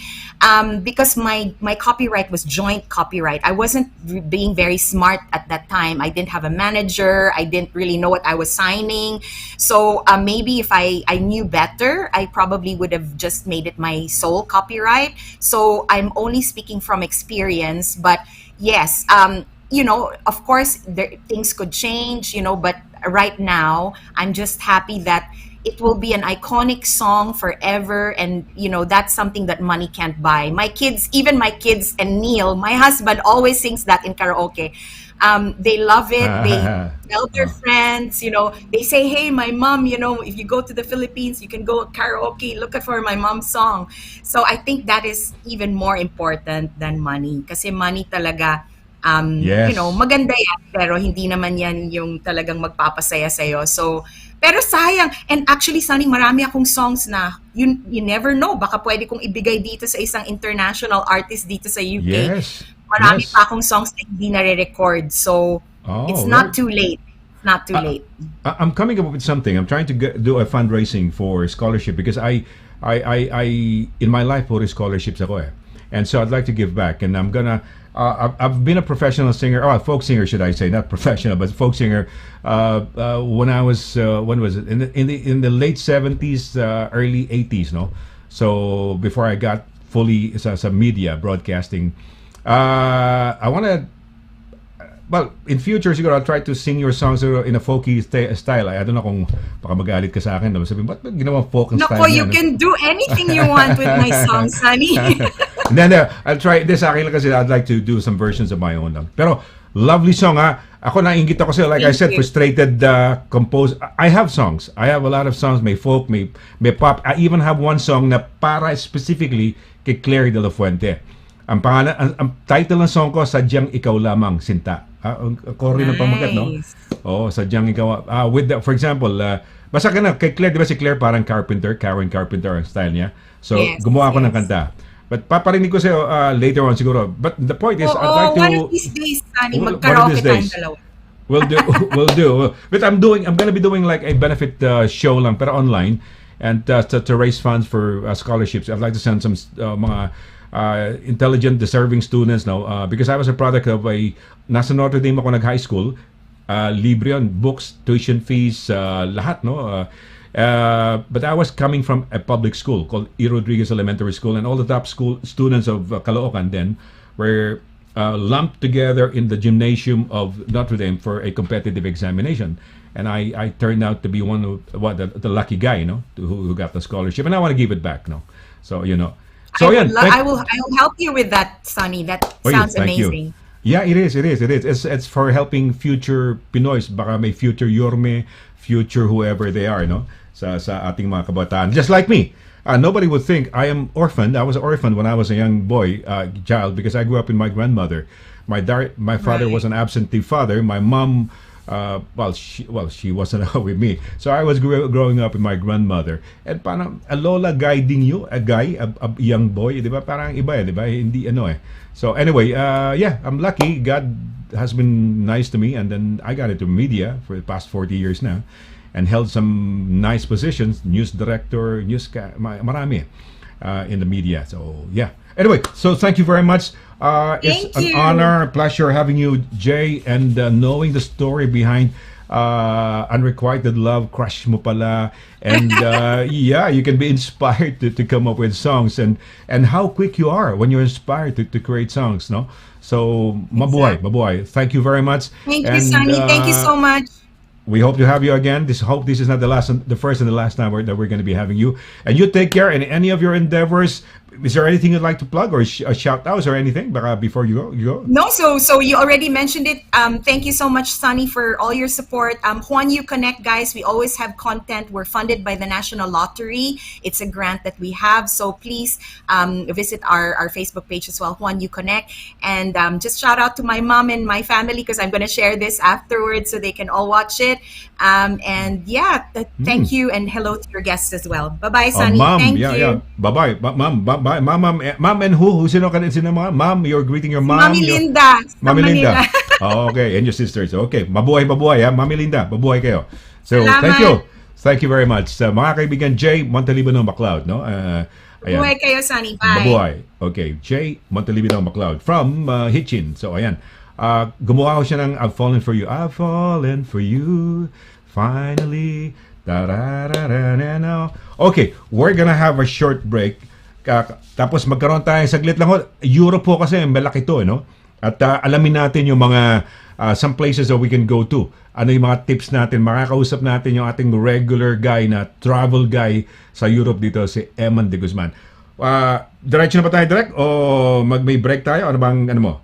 because my copyright was joint copyright, I wasn't being very smart at that time. I didn't have a manager. I didn't really know what I was signing. So maybe if I knew better, I probably would have just made it my sole copyright. So I'm only speaking from experience. But yes, of course, things could change, but right now, I'm just happy that it will be an iconic song forever, and that's something that money can't buy. Even my kids and Neil, my husband, always sings that in karaoke. They love it. They tell their friends, they say, hey, my mom, if you go to the Philippines, you can go karaoke, look for my mom's song. So I think that is even more important than money. Kasi money talaga, Yes. maganda yan, pero hindi naman yan yung talagang magpapasaya sa'yo. So, pero sayang. And actually, Sonny, marami akong songs na you never know. Baka pwede kong ibigay dito sa isang international artist dito sa UK. Yes. Marami Yes. pa akong songs na hindi nare-record. So, it's not too late. Not too late. I'm coming up with something. I'm trying to do a fundraising for scholarship because I in my life puro scholarships ako eh. And so I'd like to give back, and I'm gonna. I've been a professional singer, folk singer, should I say, not professional, but folk singer. When I was when was it in the late 70s, early 80s, no. So before I got fully sa media broadcasting, I want to. Well, in future siguro I'll try to sing your songs in a folky style. I don't know kung baka magalit ka sa akin. No? Sabihin, ba't ginawa folk ang style Nako, you niya, no? can do anything you want with my song, Sonny. And then I'll try this akin lang kasi I'd like to do some versions of my own lang. Pero lovely song ha. Ako nainggit ako sa'yo, like I Thank said, you. frustrated compose. I have songs. I have a lot of songs. May folk, may pop. I even have one song na para specifically kay Claire de la Fuente. Ang pangalan, ang title ng song ko, Sadyang Ikaw Lamang, Sinta. Ang rin ng pamagat, no? Nice. Oo, Sadyang Ikaw. For example, basta ka na, kay Claire, di ba si Claire parang Karen Carpenter ang style niya. So, Yes, gumawa ako ng yes. kanta. But paparinig ko sa'yo later on siguro. But the point is, I'd like to... one of these days, Sonny, One of mag-karaoke these tayong days. dalawa. We'll do. We'll do. But I'm gonna be doing like a benefit show lang, pero online, and to raise funds for scholarships. I'd like to send some mga intelligent, deserving students now, because I was a product of nasa Notre Dame ako nag-high school, libre yun, books, tuition fees, lahat, no? But I was coming from a public school called E. Rodriguez Elementary School, and all the top school students of Caloocan then were lumped together in the gymnasium of Notre Dame for a competitive examination. And I turned out to be one of the lucky guy, who got the scholarship, and I want to give it back, So So I will help you with that, Sonny. That sounds thank you. amazing. Yeah, it is. It's for helping future Pinoys, baka may future Yorme, future whoever they are, sa ating mga kabataan. Just like me. Nobody would think I am orphaned. I was orphaned when I was a young boy, child, because I grew up with my grandmother. My father was an absentee father. My mom, she wasn't with me. So I was growing up with my grandmother. And parang a lola guiding you, a young boy, di ba? Parang iba di ba? Hindi So anyway, I'm lucky. God has been nice to me, and then I got into media for the past 40 years now, and held some nice positions, news director, marami in the media. So yeah. Anyway, so thank you very much. It's Thank an you. honor, pleasure having you, Jay, and knowing the story behind Unrequited Love, Crush Mo Pala, and you can be inspired to come up with songs, and how quick you are when you're inspired to create songs, no? So mabuhay. Thank you very much. Thank you, Sonny. Thank you so much. We hope to have you again. Hope this is not the first and the last time that we're going to be having you. And you take care. And any of your endeavors, is there anything you'd like to plug or shout outs or anything? Baka before you go. No, so you already mentioned it. Thank you so much, Sonny, for all your support. Juan You Connect, guys, we always have content. We're funded by the National Lottery. It's a grant that we have. So please visit our Facebook page as well, Juan You Connect. And just shout out to my mom and my family, because I'm going to share this afterwards so they can all watch it. Thank you, and hello to your guests as well. Bye-bye, Sonny. Mom, Thank you. yeah. Bye-bye. Mom, and who? Sino mga? Mom, you're greeting your mom. Mami Linda. sa Mami Linda. Manila. Oh, okay, and your sisters. Okay, mabuhay, ha. Mami Linda, mabuhay kayo. So, Salamat. thank you. Thank you very much. Mga kaibigan, Jay Montaliban MacLeod, no? Ayan. Buhay kayo, Sonny. Bye. Mabuhay. Okay, Jay Montaliban MacLeod from Hitchin. So, ayan. Gumawa ko siya ng I've Fallen For You. I've fallen for you, finally. Da-da-da-da-da-da. Okay, we're gonna have a short break. Tapos magkaroon tayo saglit lang. Europe po kasi malaki to, no? At alamin natin yung mga some places that we can go to. Ano yung mga tips natin? Makakausap natin yung ating regular guy na travel guy sa Europe dito, si Eman de Guzman. Diretso na ba tayo direct? O may break tayo? Ano bang, ano mo?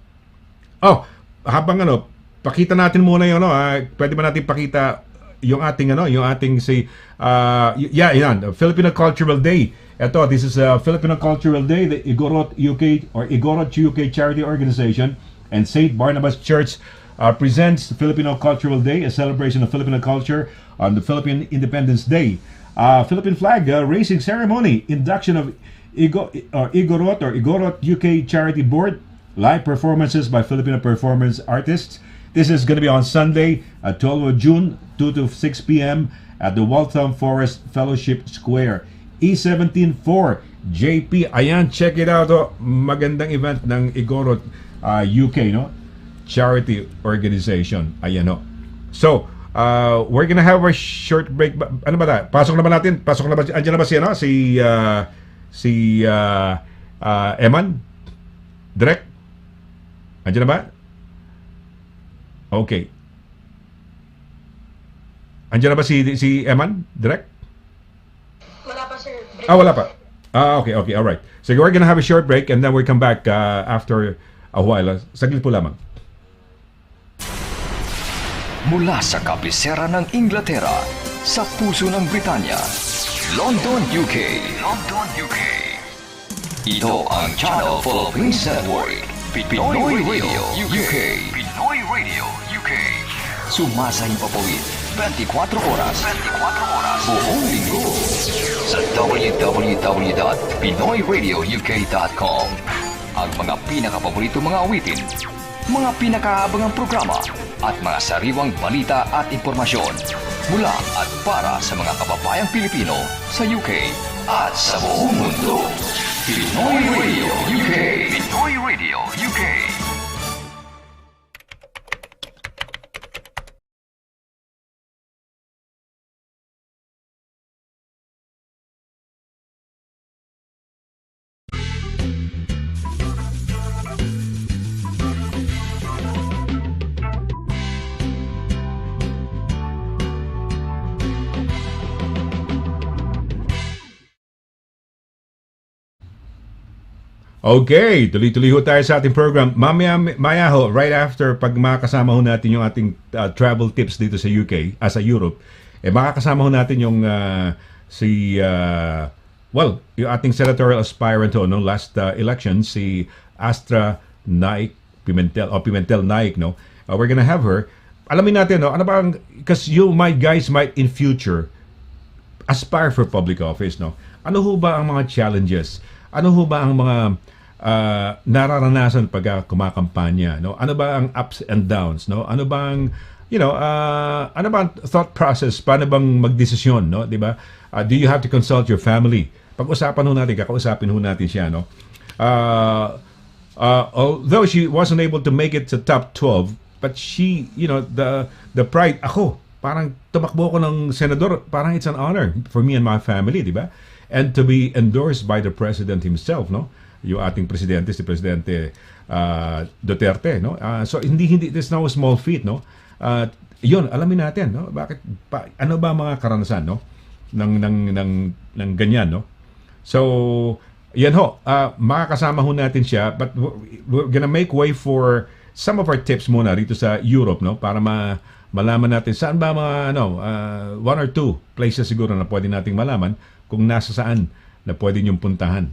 Oh, habang pakita natin muna yung pwede ba natin pakita yung ating yan, Filipino Cultural Day. Ito, this is Filipino Cultural Day, the Igorot UK charity organization and St. Barnabas Church presents Filipino Cultural Day, a celebration of Filipino culture on the Philippine Independence Day. Philippine flag raising ceremony, induction of Igorot UK Charity Board, live performances by Filipino performance artists. This is going to be on Sunday, 12 of June, 2 to 6 p.m. at the Waltham Forest Fellowship Square. E174 JP. Ayan, check it out. Magandang event ng Igorot UK, no? Charity organization. Ayan, no? So, we're gonna have a short break. Ano ba tayo? Pasok na ba natin? Andiyan na ba si Eman? Direct? Andiyan na ba? Okay. Andiyan na ba si Eman? Direct? Wala pa, sir. Break. Wala pa. Okay, all right. So we're gonna have a short break and then we come back after a while. Saglit po lamang. Mula sa kabisera ng Inglaterra, sa puso ng Britanya, London, UK. London, UK. Ito ang Channel Philippines Network. Pinoy Radio UK. Pinoy Radio UK. Sumasahing papawid 24 oras. 24 oras. Buong linggo. Sa www.pinoyradiouk.com. Ang mga pinakapaborito mga awitin, mga pinakaabangang programa, at mga sariwang balita at impormasyon mula at para sa mga kababayang Pilipino sa UK at sa buong mundo. Pinoy Radio UK. Pinoy Radio UK. Okay, tuloy-tuloy ho tayo sa ating program. Maya ho, right after, pag makakasama ho natin yung ating travel tips dito sa UK, sa Europe, makakasama ho natin yung yung ating senatorial aspirant ho, no, last election, si Astra Naik Pimentel Naik, no? We're gonna have her. Alamin natin, no, ano bang, because you guys might in future aspire for public office, no? Ano ho ba ang mga challenges? Ano ho ba ang mga nararanasan pag kumakampanya, no? Ano ba ang ups and downs, no? Ano bang ano bang thought process, paano bang magdesisyon, no? 'Di ba? Do you have to consult your family? Pag-usapan ho natin, kakausapin ho natin siya, no? Although she wasn't able to make it to top 12, but she, the pride, ako, parang tumakbo ko ng senador, parang it's an honor for me and my family, 'di ba? And to be endorsed by the president himself, no? Yung ating presidente, si Presidente Duterte, no? So hindi there's no small feat, no? Yun, alamin natin, no? Ano ba mga karanasan, no? ng ganyan, no? So yan ho, makakasama ho natin siya, but we're gonna make way for some of our tips muna rito sa Europe, no? Para malaman natin saan ba mga one or two places siguro na pwede nating malaman kung nasa saan na pwede niyong puntahan.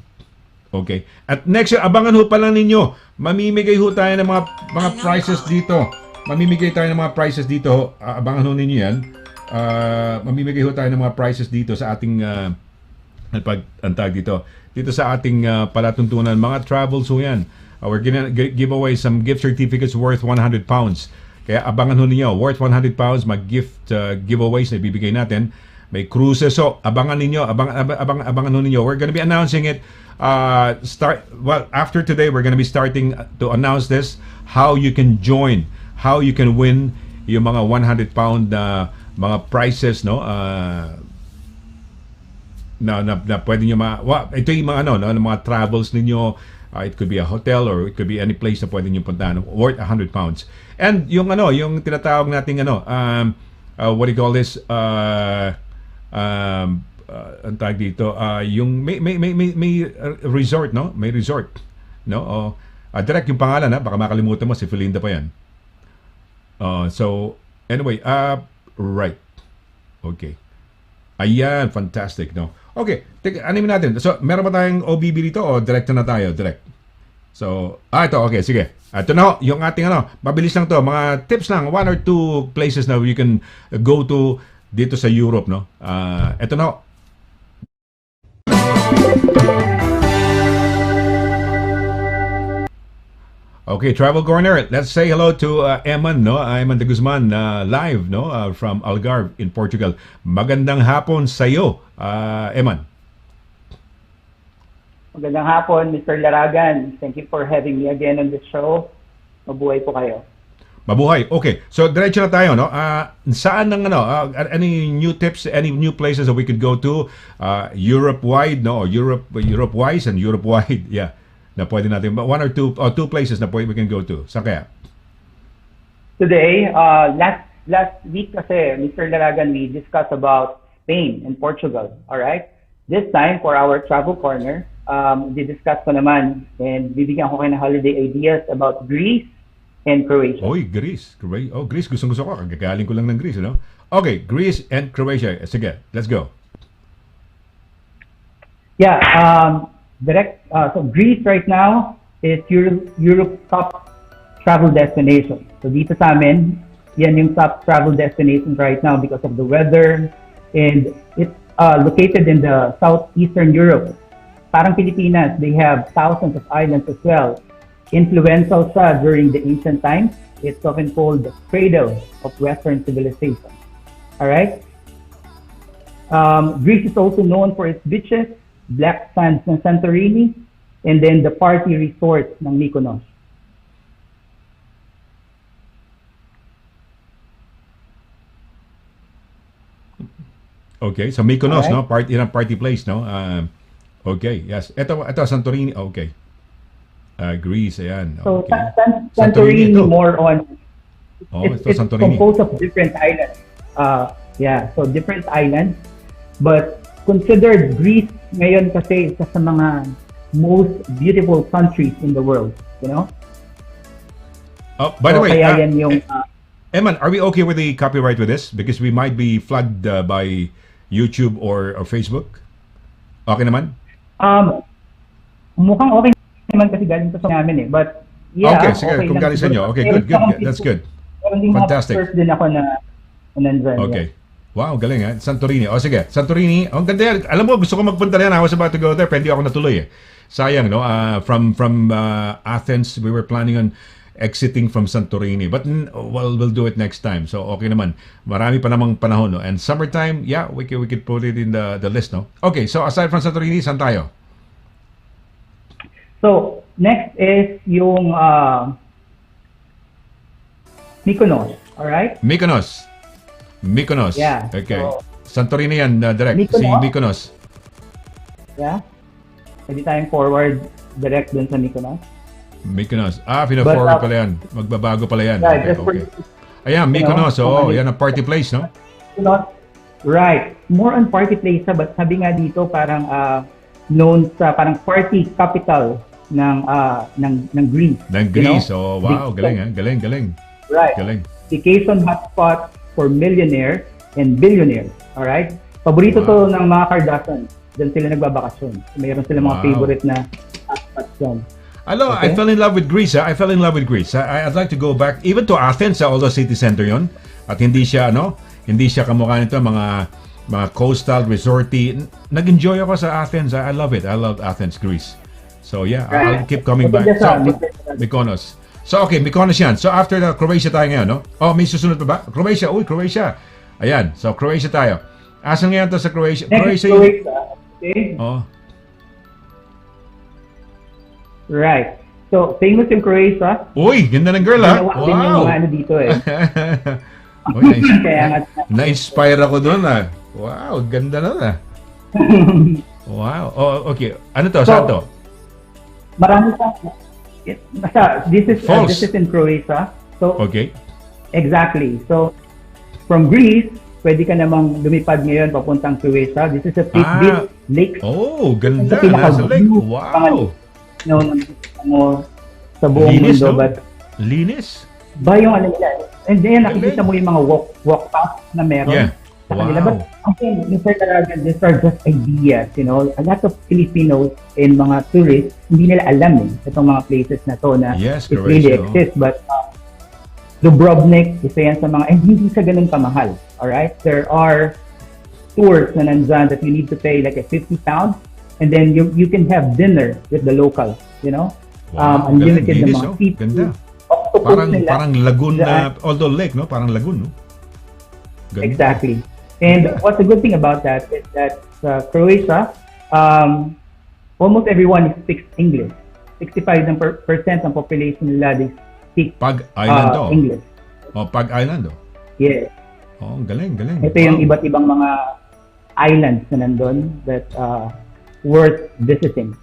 Okay. At next year, abangan ho pala ninyo. Mamimigay ho tayo ng mga prizes dito. Mamimigay tayo ng mga prizes dito. Abangan ho ninyo yan. Mamimigay ho tayo ng mga prizes dito sa ating antag dito. Dito sa ating palatuntunan. Mga travels ho yan. We're gonna give away some gift certificates worth 100 pounds. Kaya abangan ho ninyo. Worth 100 pounds, mag-gift giveaways na ibibigay natin. May cruises. So, abangan ninyo. Abangan ho ninyo. We're gonna be announcing it. After today, we're gonna be starting to announce this. How you can join. How you can win yung mga 100 pound mga prizes, no? na pwede nyo ito yung mga ano, no, mga travels ninyo. It could be a hotel or it could be any place na pwede nyo puntahan worth 100 pounds. And yung ano, yung tinatawag nating ano, what do you call this? Ang tawag dito, yung may resort, no? May resort, no? Direct yung pangalan, ha? Baka makalimutan mo, si Felinda pa yan. So, anyway, right. Okay. Ayan, fantastic, no? Okay, anumin natin. So, meron ba tayong OBB dito o direct na tayo? Direct. So, ito, okay, sige. Ito na, yung ating ano, mabilis lang to. Mga tips lang, 1 or 2 places na you can go to dito sa Europe, no? Ito na. Okay, Travel Corner. Let's say hello to Eman, no? Eman de Guzman, live, no? From Algarve in Portugal. Magandang hapon sa iyo, Eman. Magandang hapon, Mr. Laragan. Thank you for having me again on the show. Mabuhay po kayo. Mabuhay. Okay. So, diretso na tayo, no? Saan ng ano, any new tips, any new places that we could go to Europe-wide, no? Europe-wise and Europe-wide, yeah. Na pwede natin, 1 or 2 places na pwede we can go to. Saan kaya? Today, last week kasi, Mr. Laragan, we discussed about Spain and Portugal, all right? This time, for our travel corner, di-discuss ko naman and bibigyan ko kayo ng holiday ideas about Greece and Croatia. Oy, Greece. Greece. Gusto ko. Kagagaling ko lang ng Greece, no? Okay, Greece and Croatia. Sige, let's go. Yeah, so Greece right now is Europe's top travel destination. So dito sa amin, yan yung top travel destination right now because of the weather, and it's located in the southeastern Europe. Parang Pilipinas, they have thousands of islands as well. Influential siya during the ancient times. It's often called the cradle of Western civilization. All right. Greece is also known for its beaches, black sands ng Santorini, and then the party resort ng Mykonos. Okay, so Mykonos, right. no? Party place, no? Okay, yes. Ito Santorini, okay. Greece, ayan. So Okay. Santorini ito. more on. Ito It's Santorini. composed of different islands. So different islands, but considered Greece ngayon kasi isa sa mga most beautiful countries in the world, you know? By the way, kaya yan yung Eman, are we okay with the copyright with this? Because we might be flagged by YouTube or Facebook. Okay naman? Mukhang okay naman kasi galing to sa namin eh. But yeah, Okay, sige, kung lang galing sa inyo. siguro. Okay, Pero good. sa That's good. Fantastic. Fantastic. First din ako na nandyan. Okay. Wow, galing ha. Santorini. Sige, Santorini. Ang ganda yan. Alam mo, gusto ko magpunta yan. I was about to go there, pero hindi ako natuloy eh. Sayang, no? From Athens, we were planning on exiting from Santorini. But, we'll do it next time. So, okay naman. Marami pa namang panahon, no? And summertime, yeah, we could put it in the list, no? Okay, so aside from Santorini, saan tayo? So, next is yung Mykonos. Alright? Mykonos. Yeah. Okay. So, Santorini yan, direct. Mykonos. Si Mykonos. Yeah? Pwede tayong forward direct dun sa Mykonos. Mykonos. Pina-forward pala yan. Magbabago pala yan. Yeah, Okay. Ayan, Mykonos. Oo, yan ang party place, no? Mykonos. Right. More on party place, but sabi nga dito parang known sa parang party capital ng Greece. Ng Greece. Oh, wow. Galing, ha? Galing. Right. Galing. Vacation hotspot for millionaires and billionaires. Alright? Paborito to ng mga Kardashian. Diyan sila nagbabakasyon. Mayroon sila mga favorite na hotspots dyan. I fell in love with Greece. I fell in love with Greece. I'd like to go back even to Athens, although city center yon. At hindi siya kamukha nito mga coastal resorty. Nag-enjoy ako sa Athens. I love it. I love Athens, Greece. So yeah, I'll keep coming back. So, Mykonos. So okay, Mykonos yan. So after the Croatia tayo ngayon, no? Oh, may susunod pa ba? Croatia. Uy, Croatia. Ayan. So Croatia tayo. Asan ngayon to sa Croatia? Croatia. Okay. Oh. Right. So, famous in Croatia. Uy, ganda ng girl, ha? Ginawa din yung Wow. mga ano dito eh. Uy, Kaya nga, na-inspire ako doon, ha? Wow, ganda na, ha? Wow. Oh, okay. Ano to? So, Saan to? Marami sa False. this is in Croatia. So Okay. exactly. So from Greece, pwede ka namang lumipad ngayon papuntang Croatia. This is a Fitbit lake. Oh, ganda. Sa Nasa lake. pinaka-view, Wow. No, mo sa buong Linis, mundo. no? But Linis. ba yung ano nila? And then nakikita Galing. mo yung mga walk path na meron. Yeah. Sa kanila. Wow. But again, Mr. Laragan, these are just ideas, you know. A lot of Filipinos and mga tourists, hindi nila alam itong mga places na to na Yes, it really Croatia, oh. exists. But Dubrovnik, isa yan sa mga, and hindi sa ganun kamahal. Alright? There are tours na nandyan that you need to pay like a 50 pounds and then you can have dinner with the locals, you know. Wow, Unlimited galing. na Linis, mga oh. seafood. Ganda. Octopus Parang nila. parang lagoon na, Dyan. although lake, no? Parang lagoon, no? Ganda. Exactly. And what's the good thing about that is that Croatia, almost everyone speaks English. 65% ng population nila, they speak Pag Island to. English. Oh, Pag Island, oh. Yes. Oh, galing, galing. Ito yung Wow. iba't ibang mga islands na nandun that worth visiting.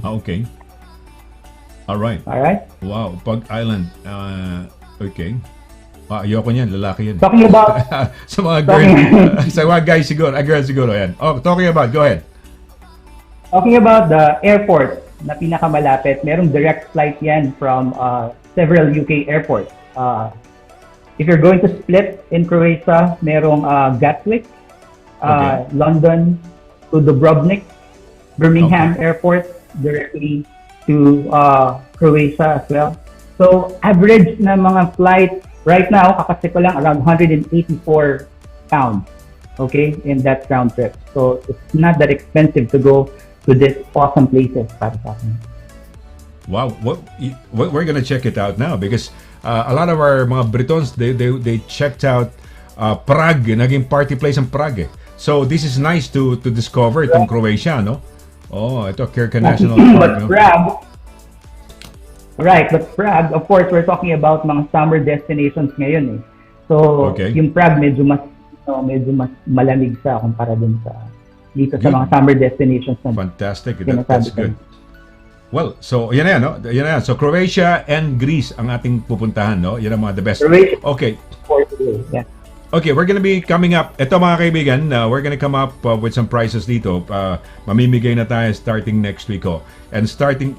Okay. All right. Alright? Wow, Pag Island. Okay. Ayoko niyan, lalaki yan. Talking about Sa mga girl, sa mga guys siguro, girl siguro yan. Oh, talking about, go ahead. the airport na pinakamalapit, merong direct flight yan from several UK airports. If you're going to split in Croatia, merong Gatwick, Okay. London to Dubrovnik, Birmingham Airport directly to Croatia as well. So average na mga flight right now, kakasi ko lang around 184 pounds, okay, in that round trip. So it's not that expensive to go to these awesome places para sa akin. Wow, we're gonna check it out now because a lot of our mga Britons they checked out Prague, naging party place ng Prague. So this is nice to discover itong Croatia, no? Oh, ito Kirka National Park, But no? Prague, of course, we're talking about mga summer destinations ngayon eh. So Okay. yung Prague medyo mas malamig sa kumpara dun sa dito sa Good. mga summer destinations na Fantastic. sinasabi That's ko. good. Well, so yan na yan, no? Yan na yan. So Croatia and Greece ang ating pupuntahan, no? Yan ang mga the best. Croatia. Okay. For today. Yeah. Okay, we're gonna be coming up. Ito mga kaibigan, we're gonna come up with some prices dito. Mamimigay na tayo starting next week. Oh. And starting,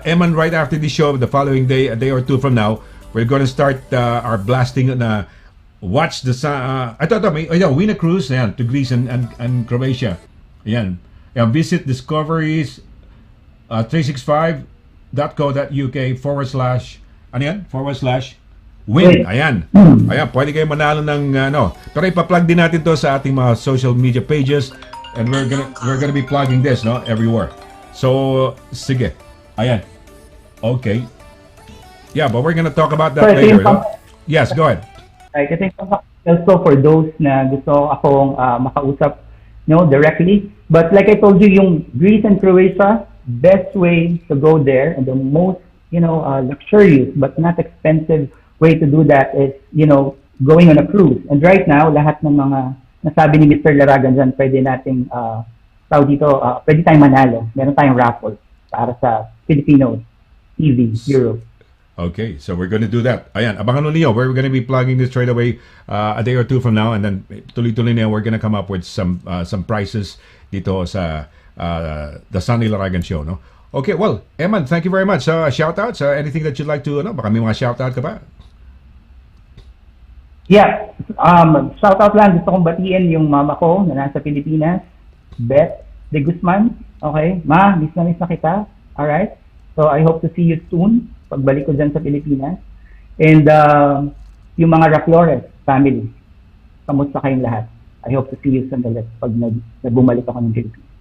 Eman, right after the show, the following day, a day or two from now, we're gonna start our blasting na watch the sun. Win a cruise yan, to Greece and Croatia. Ayan. Ayan, visit discoveries 365.co.uk / ano yan? /win. Ayan. Ayan, pwede kayo manalo ng Pero ipa-plug din natin to sa ating mga social media pages and we're gonna be plugging this, no, everywhere. So, sige. Ayan. Okay. Yeah, but we're gonna talk about that So, later, no? Yes, go ahead. Right, I think also for those na gusto akong makausap directly. But like I told you, yung Greece and Croatia, best way to go there and the most, luxurious but not expensive way to do that is, going on a cruise. And right now, lahat ng mga nasabi ni Mr. Laragan dyan, pwede nating, pwede tayong manalo. Meron tayong raffle para sa Filipino TV Europe. Okay, so we're gonna do that. Ayan, abangan nyo. We're gonna be plugging this straight away a day or two from now, and then tuloy-tuloy na we're gonna come up with some prizes dito sa the Sonny Laragan Show, no? Okay, well, Eman, thank you very much. Shout-outs, anything that you'd like to, baka may mga shout-out ka pa? Yeah, shout out lang, gusto kong batiin yung mama ko na nasa Pilipinas, Beth de Guzman. Okay, ma, miss na kita. Alright, so I hope to see you soon pagbalik ko dyan sa Pilipinas. And yung mga Raflores family, kamusta kayong lahat? I hope to see you soon ulit pag bumalik ako ng Pilipinas.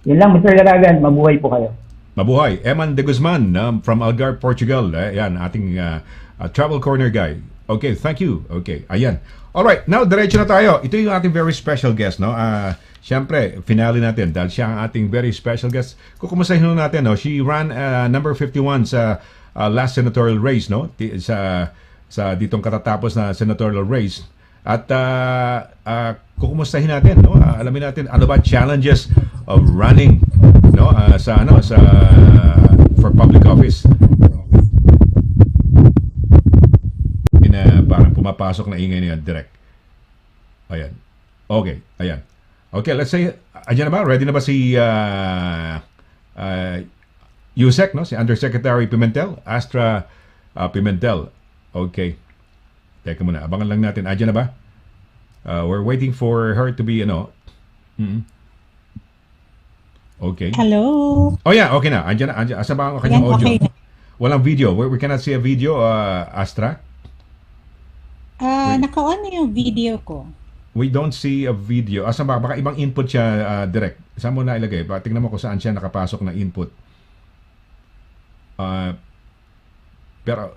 Yun lang, Mr. Laragan, mabuhay po kayo. Mabuhay. Eman de Guzman from Algarve, Portugal. Ayan, ating travel corner guy. Okay, thank you. Okay, ayan. Alright, now diretso na tayo. Ito yung ating very special guest, no? Siyempre, finale natin dahil siya ang ating very special guest. Kukumustahin natin, no? She ran number 51 sa last senatorial race, no? Sa ditong katatapos na senatorial race. At kukumustahin natin, no? Alamin natin ano ba challenges of running, no? Sa for public office. Parang pumapasok na ingay niya direct. Ayan. Okay, ayan. Okay, let's say, ayan na ba? Ready na ba si Yusek, no? Si Undersecretary Pimentel? Astra Pimentel. Okay. Teka muna, abangan lang natin. Ayan na ba? We're waiting for her to be, Okay. Hello. Oh yeah, okay na. Ayan na. Asa ba ang kanyang audio? Okay. Walang video. We cannot see a video, Astra. Naka-on na yung video ko. We don't see a video. Asa ba? Baka ibang input siya direct. Saan mo na ilagay? Tingnan mo kung saan siya nakapasok na input. Pero,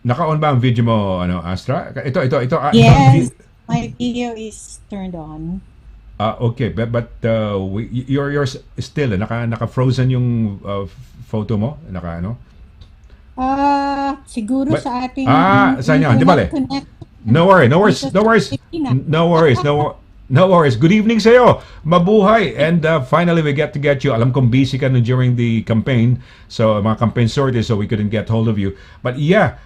naka-on ba ang video mo, Astra? Ito. Yes, my video is turned on. Okay, but you're still, naka-frozen yung photo mo? Siguro sa ating saan yan? Di bale? No worries. Good evening sa'yo. Mabuhay. And finally, we get you. Alam kong busy ka during the campaign. So, mga campaign sorties, so we couldn't get hold of you. But yeah,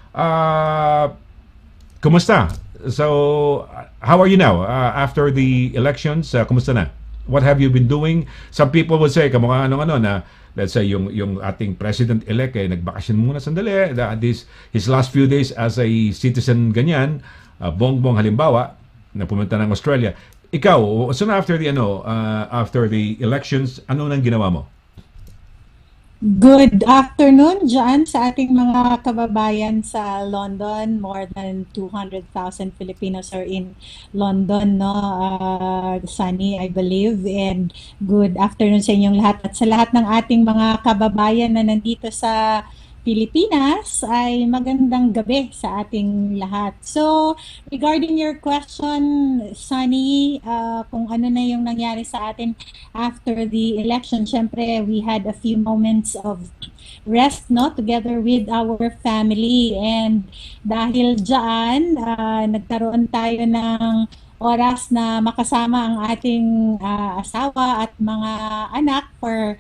kumusta? So, how are you now? After the elections, kumusta na? What have you been doing? Some people would say, kamukha na, let's say, yung ating president-elect, nagbakasyon muna sandali. His last few days as a citizen ganyan, bongbong halimbawa, na pumunta ng Australia. Ikaw, soon after the elections, ano nang ginawa mo? Good afternoon dyan sa ating mga kababayan sa London. More than 200,000 Filipinos are in London, no? Sunny, I believe. And good afternoon sa inyong lahat. At sa lahat ng ating mga kababayan na nandito sa Pilipinas, ay magandang gabi sa ating lahat. So, regarding your question, Sunny, kung ano na yung nangyari sa atin after the election, syempre, we had a few moments of rest, no, together with our family. And dahil dyan, nagkaroon tayo ng oras na makasama ang ating asawa at mga anak for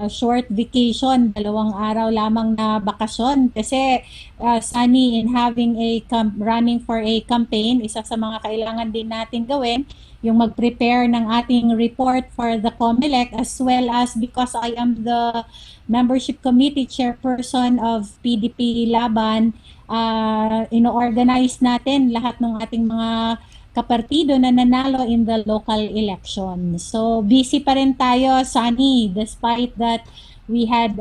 short vacation, 2 araw lamang na bakasyon. Kasi Sunny, in having running for a campaign, isa sa mga kailangan din natin gawin, yung mag-prepare ng ating report for the COMELEC, as well as because I am the membership committee chairperson of PDP Laban, ino-organize natin lahat ng ating mga kapartido na nanalo in the local election. So, busy pa rin tayo, Sunny, despite that we had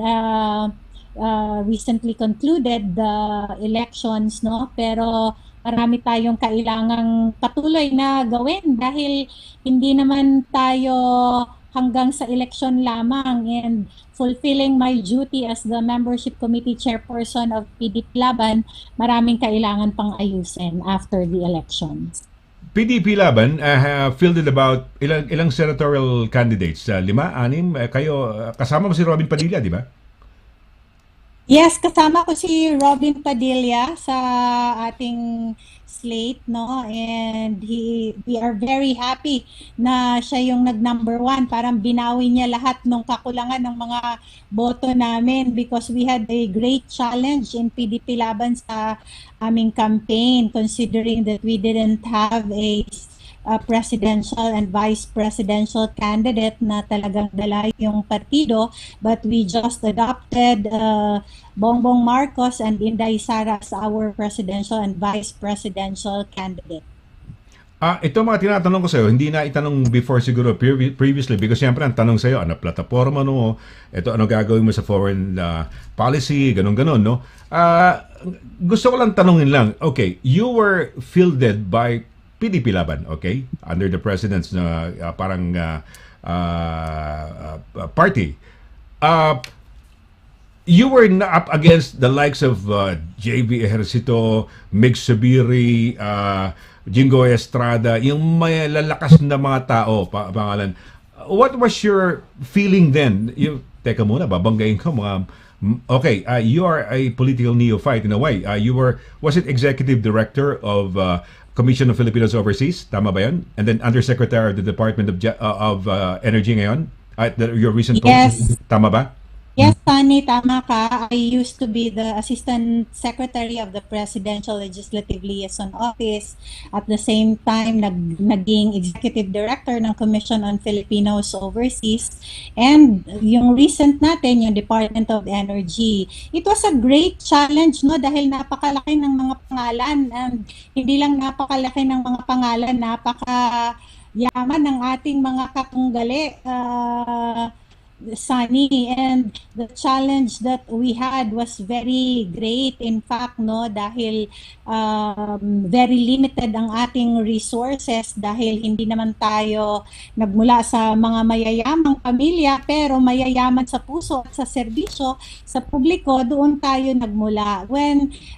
recently concluded the elections, no? Pero marami tayong kailangang patuloy na gawin dahil hindi naman tayo hanggang sa election lamang, and fulfilling my duty as the membership committee chairperson of PDP Laban, maraming kailangan pang ayusin after the elections. PDP Laban fielded about ilang senatorial candidates? 5, 6? Kayo, kasama mo si Robin Padilla, di ba? Yes, kasama ko si Robin Padilla sa ating slate, no? And we are very happy na siya yung nag-number 1. Parang binawi niya lahat ng kakulangan ng mga boto namin because we had a great challenge in PDP Laban sa aming campaign, considering that we didn't have a presidential and vice presidential candidate na talagang dala yung partido, but we just adopted Bongbong Marcos and Inday Sara as our presidential and vice presidential candidate. Ito mga tinatanong ko sa'yo, hindi na itanong before siguro previously, because siyempre ang tanong sa'yo, ano plataforma mo, ito ano gagawin mo sa foreign policy, ganun-ganon, no? Gusto ko lang tanongin lang, okay, you were fielded by PDP Laban, okay? Under the president's party. You were up against the likes of JB Ejercito, Mig Subiri, Jingo Estrada, yung may lalakas na mga tao, pangalan. What was your feeling then? teka muna, babanggain ko mga... Okay, you are a political neophyte in a way. Was it executive director of Commission of Filipinos Overseas? Tama ba yun? And then undersecretary of the Department of Energy ngayon? Your recent Yes. post? Tama ba? Yes, Sunny, tama ka. I used to be the Assistant Secretary of the Presidential Legislative Liaison Office. At the same time, naging Executive Director ng Commission on Filipinos Overseas. And yung recent natin, yung Department of Energy. It was a great challenge, no? Dahil napakalaki ng mga pangalan. And hindi lang napakalaki ng mga pangalan, napaka-yaman ng ating mga katunggali. Sunny, and the challenge that we had was very great, in fact, no, dahil very limited ang ating resources dahil hindi naman tayo nagmula sa mga mayayamang pamilya, pero mayayaman sa puso at sa serbisyo sa publiko, doon tayo nagmula.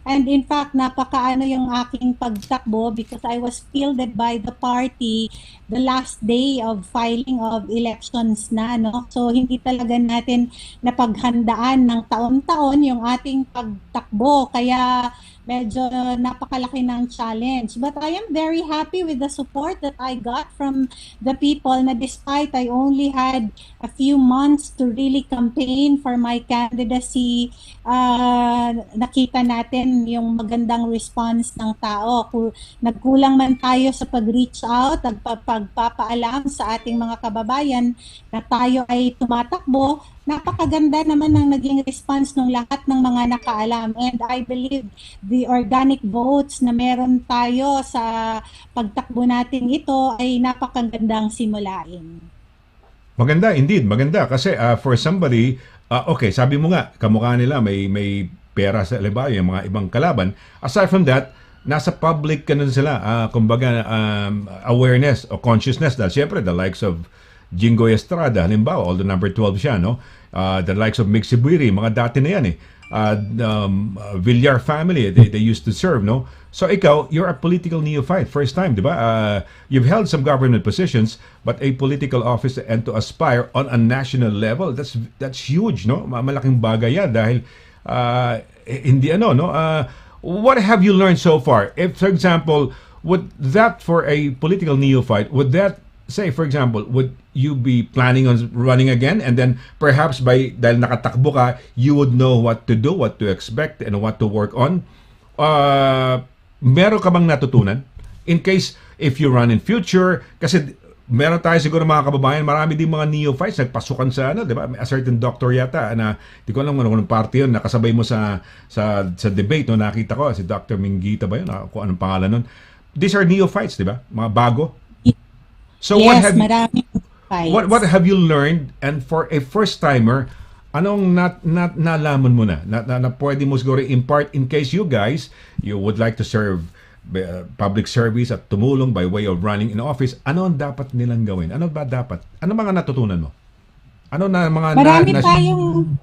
And in fact, napakaano yung aking pagtakbo because I was fielded by the party the last day of filing of elections na, no? So hindi talaga natin napaghandaan ng taon-taon yung ating pagtakbo, kaya medyo napakalaki ng challenge. But I am very happy with the support that I got from the people, na despite I only had a few months to really campaign for my candidacy, nakita natin yung magandang response ng tao. Nagkulang man tayo sa pag-reach out, pagpapaalam sa ating mga kababayan na tayo ay tumatakbo, napakaganda naman ng naging response ng lahat ng mga nakaalam. And I believe the organic votes na meron tayo sa pagtakbo natin ito ay napakagandang simulain. Maganda, indeed. Maganda. Kasi for somebody, okay, sabi mo nga, kamukha nila, may pera sa liba, yung mga ibang kalaban. Aside from that, nasa public ganun sila. Kumbaga, awareness o consciousness dahil siyempre, the likes of Jingoy Estrada, halimbawa, although number 12 siya, no? The likes of Mix Sibuiri, mga dati na yan eh. Villar family, they used to serve, no? So ikaw, you're a political neophyte, first time, di ba? You've held some government positions, but a political office and to aspire on a national level, that's huge, no? Malaking bagay yan dahil hindi ano, no? What have you learned so far? If, for example, would that for a political neophyte, would that say, for example, would you be planning on running again? And then perhaps dahil nakatakbo ka, you would know what to do, what to expect, and what to work on. Meron ka bang natutunan? In case, if you run in future, kasi meron tayo siguro mga kababayan, marami din mga neophytes, nagpasukan sa, di ba? A certain doctor yata, na, di ko alam kung anong party yun, nakasabay mo sa debate, no? Nakita ko, si Dr. Mingita ba yun? Kung anong pangalan nun. These are neophytes, di ba? Mga bago. So Yes, maraming fights. what have you learned, and for a first timer, anong nalaman mo na pwede mo siguro impart in case you guys would like to serve public service at tumulong by way of running in office? Ano ang dapat nilang gawin? Ano ba dapat? Ano mga natutunan mo? Ano na mga Marami tayong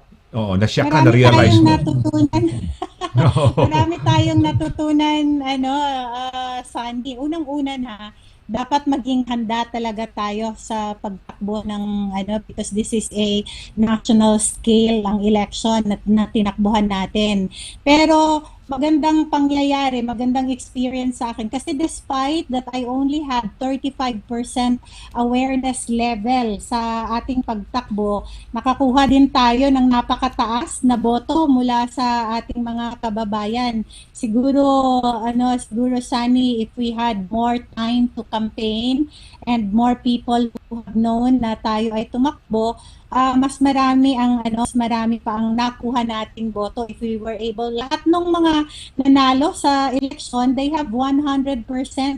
na-shock ka, na-realize mo? natutunan. Marami tayong natutunan, Sandy. Unang-una na, dapat maging handa talaga tayo sa pagtakbo ng because this is a national scale ang election na tinakbuhan natin. Pero magandang pangyayari, magandang experience sa akin kasi despite that I only had 35% awareness level sa ating pagtakbo, nakakuha din tayo ng napakataas na boto mula sa ating mga kababayan. Siguro Sunny, if we had more time to campaign and more people who have known na tayo ay tumakbo, mas marami pa ang nakuha nating boto if we were able. Lahat ng mga nanalo sa election, they have 100%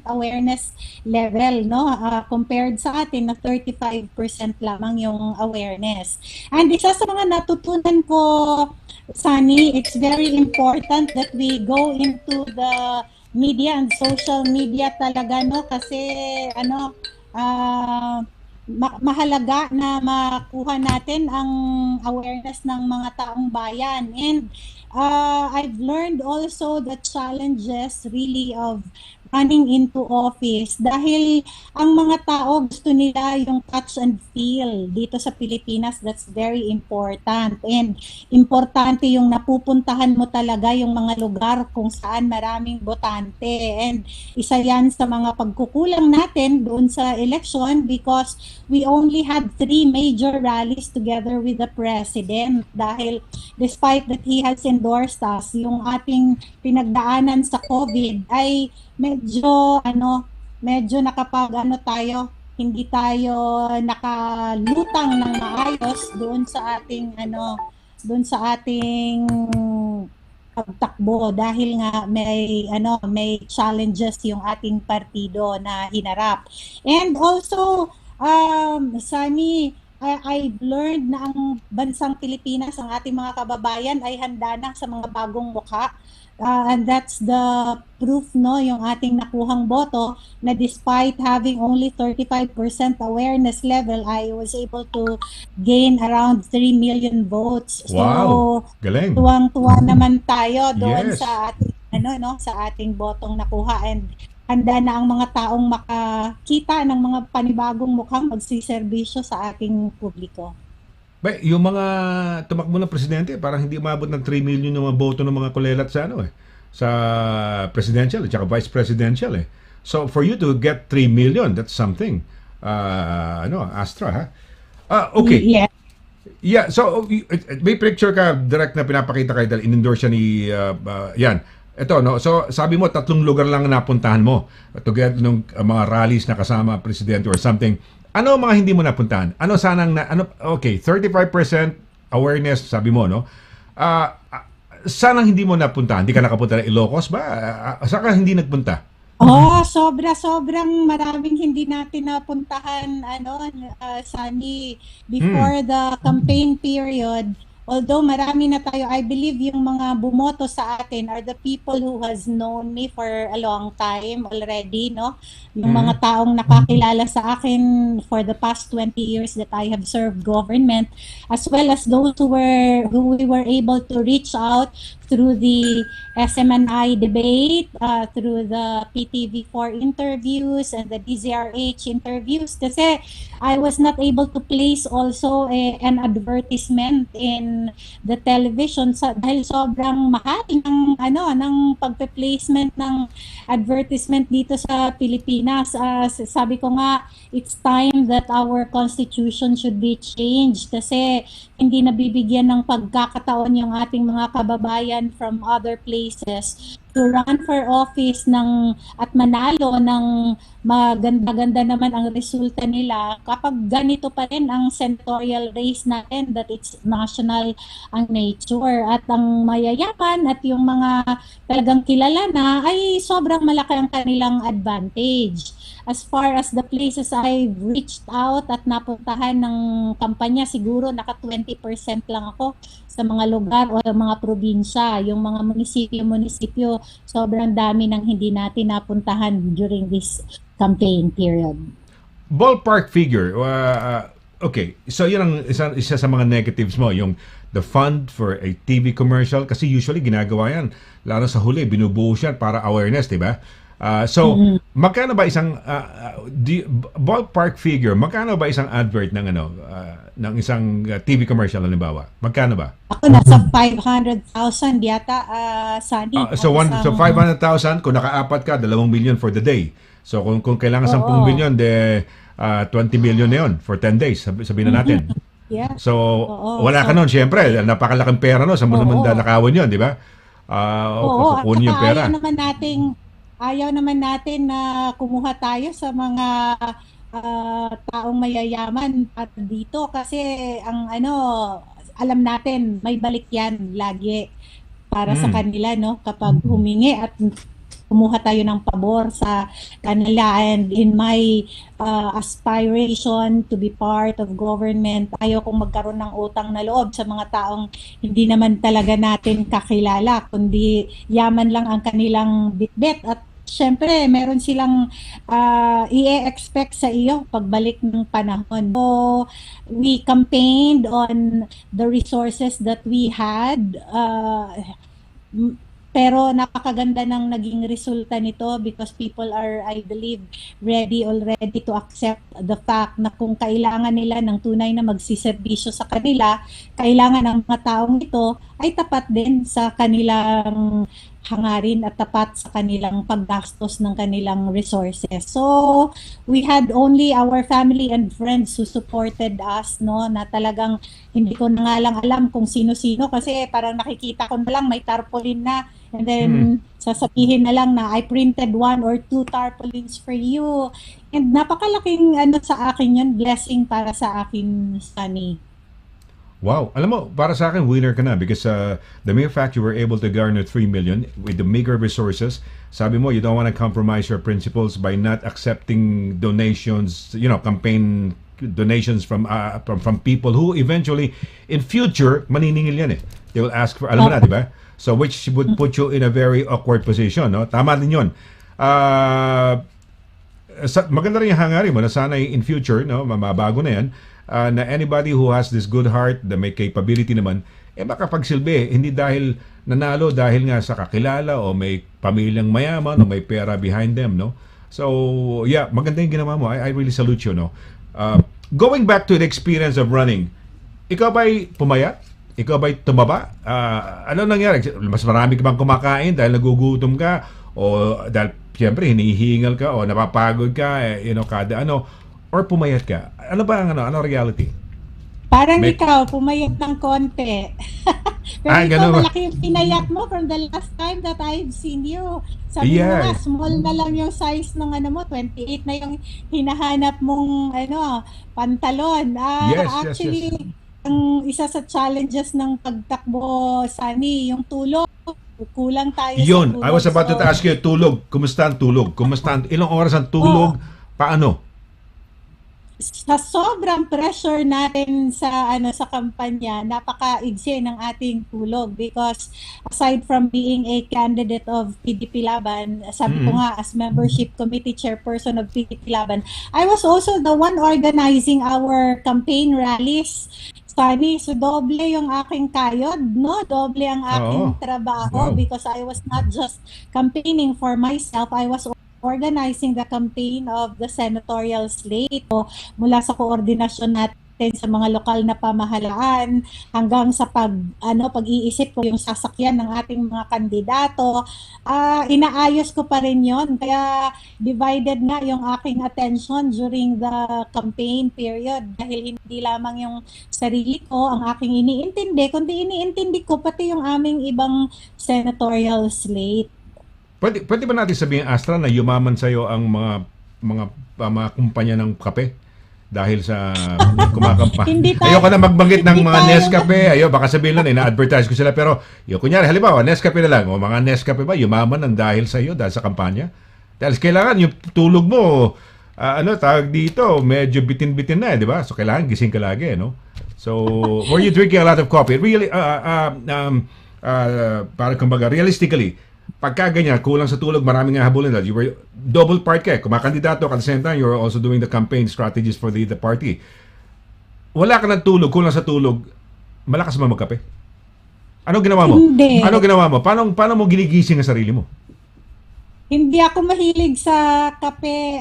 awareness level, no? Compared sa atin na 35% lamang yung awareness. And isa sa mga natutunan ko, Sunny, it's very important that we go into the media and social media talaga, no? Kasi mahalaga na makuha natin ang awareness ng mga taong bayan. And I've learned also the challenges really of running into office dahil ang mga tao gusto nila yung touch and feel dito sa Pilipinas. That's very important, and importante yung napupuntahan mo talaga yung mga lugar kung saan maraming botante, and isa yan sa mga pagkukulang natin doon sa election because we only had 3 major rallies together with the president dahil despite that he has endorsed us, yung ating pinagdaanan sa COVID ay medyo tayo, hindi tayo nakalutang ng maayos doon sa ating pagtakbo dahil nga may challenges yung ating partido na hinarap. And also, Sunny, I've learned na ang bansang Pilipinas, ang ating mga kababayan ay handa na sa mga bagong mukha. And that's the proof, no, yung ating nakuhang boto na despite having only 35% awareness level, I was able to gain around 3 million votes. Wow, So, galing. tuwang-tuwa naman tayo doon Yes. sa ating sa ating botong nakuha, and handa na ang mga taong makakita ng mga panibagong mukhang magsiservisyo sa ating publiko. Yung mga tumakbo ng presidente, parang hindi umabot ng 3 million yung mga boto ng mga kulelat sa sa presidential at saka vice presidential eh. So for you to get 3 million, that's something. Astra ha. Okay. Yeah. Yeah, so may picture ka direct na pinapakita kay dahil in-endorse siya ni yan. Ito no. So sabi mo 3 lugar lang napuntahan mo to get ng mga rallies na kasama presidente or something. Ano ang mga hindi mo napuntahan? Okay, 35% awareness sabi mo no. Sanang hindi mo napuntahan? Hindi ka nakapunta ng Ilocos ba? Saan ka hindi nagpunta? Sobrang maraming hindi natin napuntahan, Sunny, before the campaign period. Although marami na tayo, I believe yung mga bumoto sa atin are the people who has known me for a long time already, no? Yung mga taong nakakilala sa akin for the past 20 years that I have served government, as well as those who we were able to reach out through the SMNI debate, through the PTV4 interviews and the DZRH interviews. Kasi I was not able to place also an advertisement in the television dahil sobrang mahal ng pagpe-placement ng advertisement dito sa Pilipinas. Sabi ko nga, it's time that our constitution should be changed kasi hindi nabibigyan ng pagkakataon yung ating mga kababayan from other places to run for office at manalo ng maganda-ganda naman ang resulta nila kapag ganito pa rin ang senatorial race natin, that it's national ang nature, at ang mayayaman at yung mga talagang kilala na ay sobrang malaki ang kanilang advantage. As far as the places I've reached out at napuntahan ng kampanya, siguro naka 20% lang ako sa mga lugar o mga probinsya. Yung mga munisipyo, sobrang dami ng hindi natin napuntahan during this campaign period. Ballpark figure. Okay, so yun ang isa sa mga negatives mo, yung the fund for a TV commercial, kasi usually ginagawa yan, lalo sa huli, binubuo siya para awareness, di ba? Magkano ba isang ballpark figure? Magkano ba isang advert ng ng isang TV commercial halimbawa? Magkano ba? Ako nasa 500,000 yata, Sunny. So 500,000 kung nakaapat ka, 2 million for the day. So kung kailangan 10 million, 20 million na yun for 10 days, sabihin na natin. Yeah. So wala ka nun, syempre, napakalaking pera no, sa naman dalakawan yun, di ba? Kukunin yung pera. Ayaw naman natin na kumuha tayo sa mga taong mayayaman at dito kasi alam natin may balik yan lagi para sa kanila, no, kapag humingi at kumuha tayo ng pabor sa kanila. And in my aspiration to be part of government, ayaw kong magkaroon ng utang na loob sa mga taong hindi naman talaga natin kakilala, kundi yaman lang ang kanilang bitbit. At syempre, meron silang i-expect sa iyo pagbalik ng panahon. So, we campaigned on the resources that we had. Pero napakaganda ng naging resulta nito because people are, I believe, ready already to accept the fact na kung kailangan nila ng tunay na magsiservisyo sa kanila, kailangan ng mga taong ito ay tapat din sa kanilang hangarin at tapat sa kanilang paggastos ng kanilang resources. So, we had only our family and friends who supported us, no, na talagang hindi ko na nga lang alam kung sino-sino kasi parang nakikita ko na lang may tarpaulin na and then sasabihin na lang na I printed 1 or 2 tarpaulins for you. And napakalaking sa akin yun, blessing para sa akin, Sunny. Wow. Alam mo, para sa akin, winner ka na because the mere fact you were able to garner 3 million with the meager resources, sabi mo, you don't want to compromise your principles by not accepting donations, campaign donations from people who eventually, in future, maniningil yan eh. They will ask for, alam mo na, di ba? So, which would put you in a very awkward position, no? Tama din yun. Maganda rin yung hangarin mo na sana in future, no, mababago na yan, na anybody who has this good heart, na may capability naman, makapagsilbi. Hindi dahil nanalo, dahil nga sa kakilala o may pamilyang mayaman o may pera behind them, no? So, yeah, maganda yung ginawa mo. I really salute you, no? Going back to the experience of running, ikaw ba'y pumayat? Ikaw ba'y tumaba? Ano nangyari? Mas marami ka bang kumakain dahil nagugutom ka? O dahil, siyempre, hinihingal ka o napapagod ka, kada ano? Or pumayat ka? Ano ba ang ano reality? Parang ikaw, pumayat ng konti. Pero ikaw, malaki yung pinayat mo from the last time that I've seen you. Sabi mo nga, small na lang yung size ng mo, 28 na yung hinahanap mong pantalon. Actually, ang isa sa challenges ng pagtakbo, Sunny, yung tulog. Kulang tayo sa tulog. I was about to ask you, tulog. Kumusta ang tulog? Ilang oras ang tulog? Paano? Sa sobrang pressure natin sa kampanya, napaka-igsi ng ating tulog because aside from being a candidate of PDP Laban, sabi ko nga as membership committee chairperson of PDP Laban, I was also the one organizing our campaign rallies. Sunny, so doble yung aking kayod, no? Doble ang aking trabaho because I was not just campaigning for myself, I was organizing the campaign of the senatorial slate. So, mula sa koordinasyon natin sa mga lokal na pamahalaan hanggang sa pag-iisip ko yung sasakyan ng ating mga kandidato, inaayos ko pa rin yon. Kaya divided nga yung aking attention during the campaign period dahil hindi lamang yung sarili ko ang aking iniintindi, kundi iniintindi ko pati yung aming ibang senatorial slate. Pwede ba natin sabihin, Astra, na yumaman sa'yo ang mga kumpanya ng kape? Dahil sa kumakampa. Ayoko na magbanggit ng mga Nescafe. Baka sabihin lang, na-advertise ko sila. Pero, kunyari, halimbawa, Nescafe na lang. O mga Nescafe ba, yumaman ng dahil sa'yo, dahil sa kampanya? Dahil kailangan, yung tulog mo, tawag dito, medyo bitin-bitin na, di ba? So, kailangan gising ka lagi, no? So, were you drinking a lot of coffee? Really, para kumbaga, realistically, pagka ganyan, kulang sa tulog, maraming nga habulin dahil you were double part ka. Kumakandidato at the same time, you were also doing the campaign strategies for the party. Wala ka ng tulog, kulang sa tulog, malakas ba magkape? Ano ginawa mo? Hindi. Ano ginawa mo? Paano mo ginigising ang sarili mo? Hindi ako mahilig sa kape,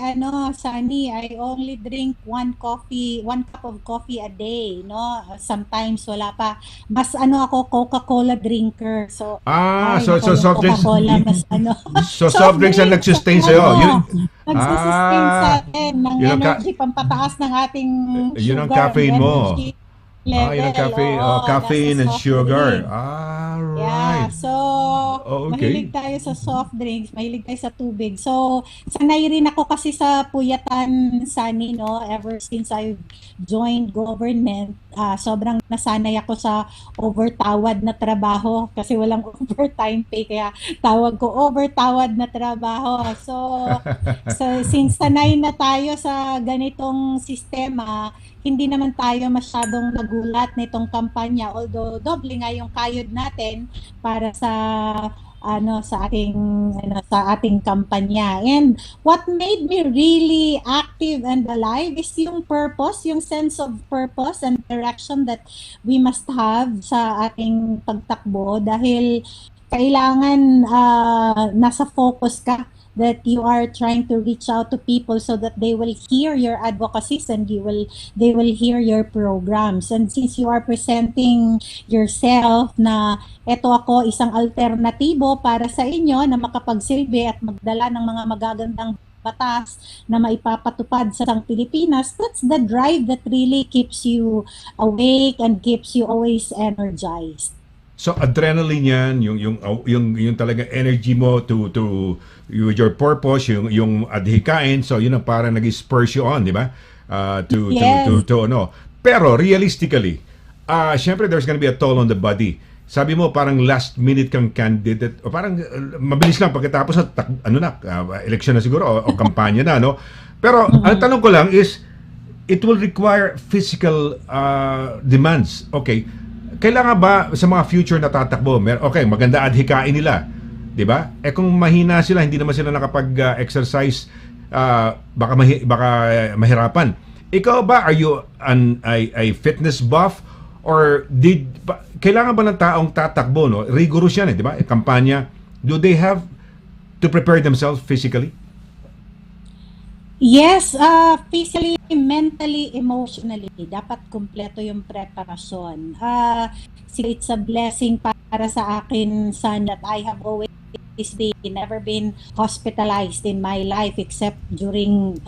Sunny. I only drink 1 cup of coffee a day, no? Sometimes wala pa. Mas ako, Coca-Cola drinker. So, so soft drinks. Coca-Cola, mas So soft drinks ang nagsustain sa'yo. Nagsustain sa atin ng energy, pampataas ng ating sugar. Yun ang caffeine mo. Level, yun ang caffeine and sugar. Right. Yeah, so mahilig tayo sa soft drinks, mahilig tayo sa tubig. So, sanay rin ako kasi sa puyatan, Sunny, no? Ever since I joined government, sobrang nasanay ako sa overtawad na trabaho kasi walang overtime pay, kaya tawag ko overtawad na trabaho. So since sanay na tayo sa ganitong sistema, hindi naman tayo masyadong nagulat nitong kampanya, although doble nga yung kayod natin para sa ating kampanya. And what made me really active and alive is yung purpose, yung sense of purpose and direction that we must have sa ating pagtakbo, dahil kailangan nasa focus ka, that you are trying to reach out to people so that they will hear your advocacies and they will hear your programs. And since you are presenting yourself na eto ako isang alternatibo para sa inyo na makapagsilbi at magdala ng mga magagandang batas na maipapatupad sa sang Pilipinas, that's the drive that really keeps you awake and keeps you always energized. So adrenaline yan, yung talaga energy mo to your purpose, yung adhikain, so yun ang parang nag-spurs you on, di ba? To ano. Pero realistically, syempre there's gonna be a toll on the body. Sabi mo parang last minute kang candidate o parang mabilis lang pagkatapos election na siguro o kampanya na, no? Pero ang tanong ko lang is, it will require physical demands. Okay. Kailangan ba sa mga future na tatakbo, okay, maganda adhikain nila, 'di ba? Kung mahina sila, hindi naman sila nakapag-exercise, baka mahirapan. Ikaw ba, are you a fitness buff or kailangan ba ng taong tatakbo, no? Rigorous yan, 'di ba? Kampanya, do they have to prepare themselves physically? Yes, physically, mentally, emotionally, dapat kumpleto yung preparasyon. It's a blessing para sa akin, son, that I have always never been hospitalized in my life except during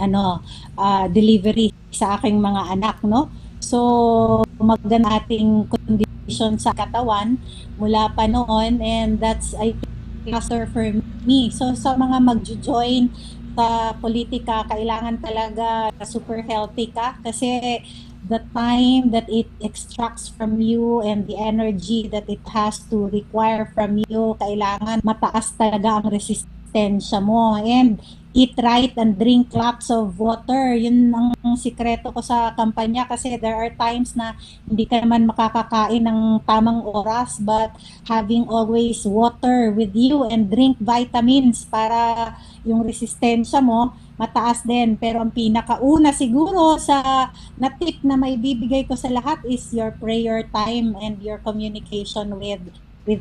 delivery sa aking mga anak, no? So, maganda ating condition sa katawan mula pa noon, and that's a pleasure for me. So, sa mga magjo-join sa politika, kailangan talaga super healthy ka kasi the time that it extracts from you and the energy that it has to require from you, kailangan mataas talaga ang resistensya mo. And eat right and drink lots of water. Yun ang sikreto ko sa kampanya kasi there are times na hindi ka naman makakakain ng tamang oras, but having always water with you and drink vitamins para yung resistensya mo mataas din. Pero ang pinakauna siguro sa na tip na may bibigay ko sa lahat is your prayer time and your communication with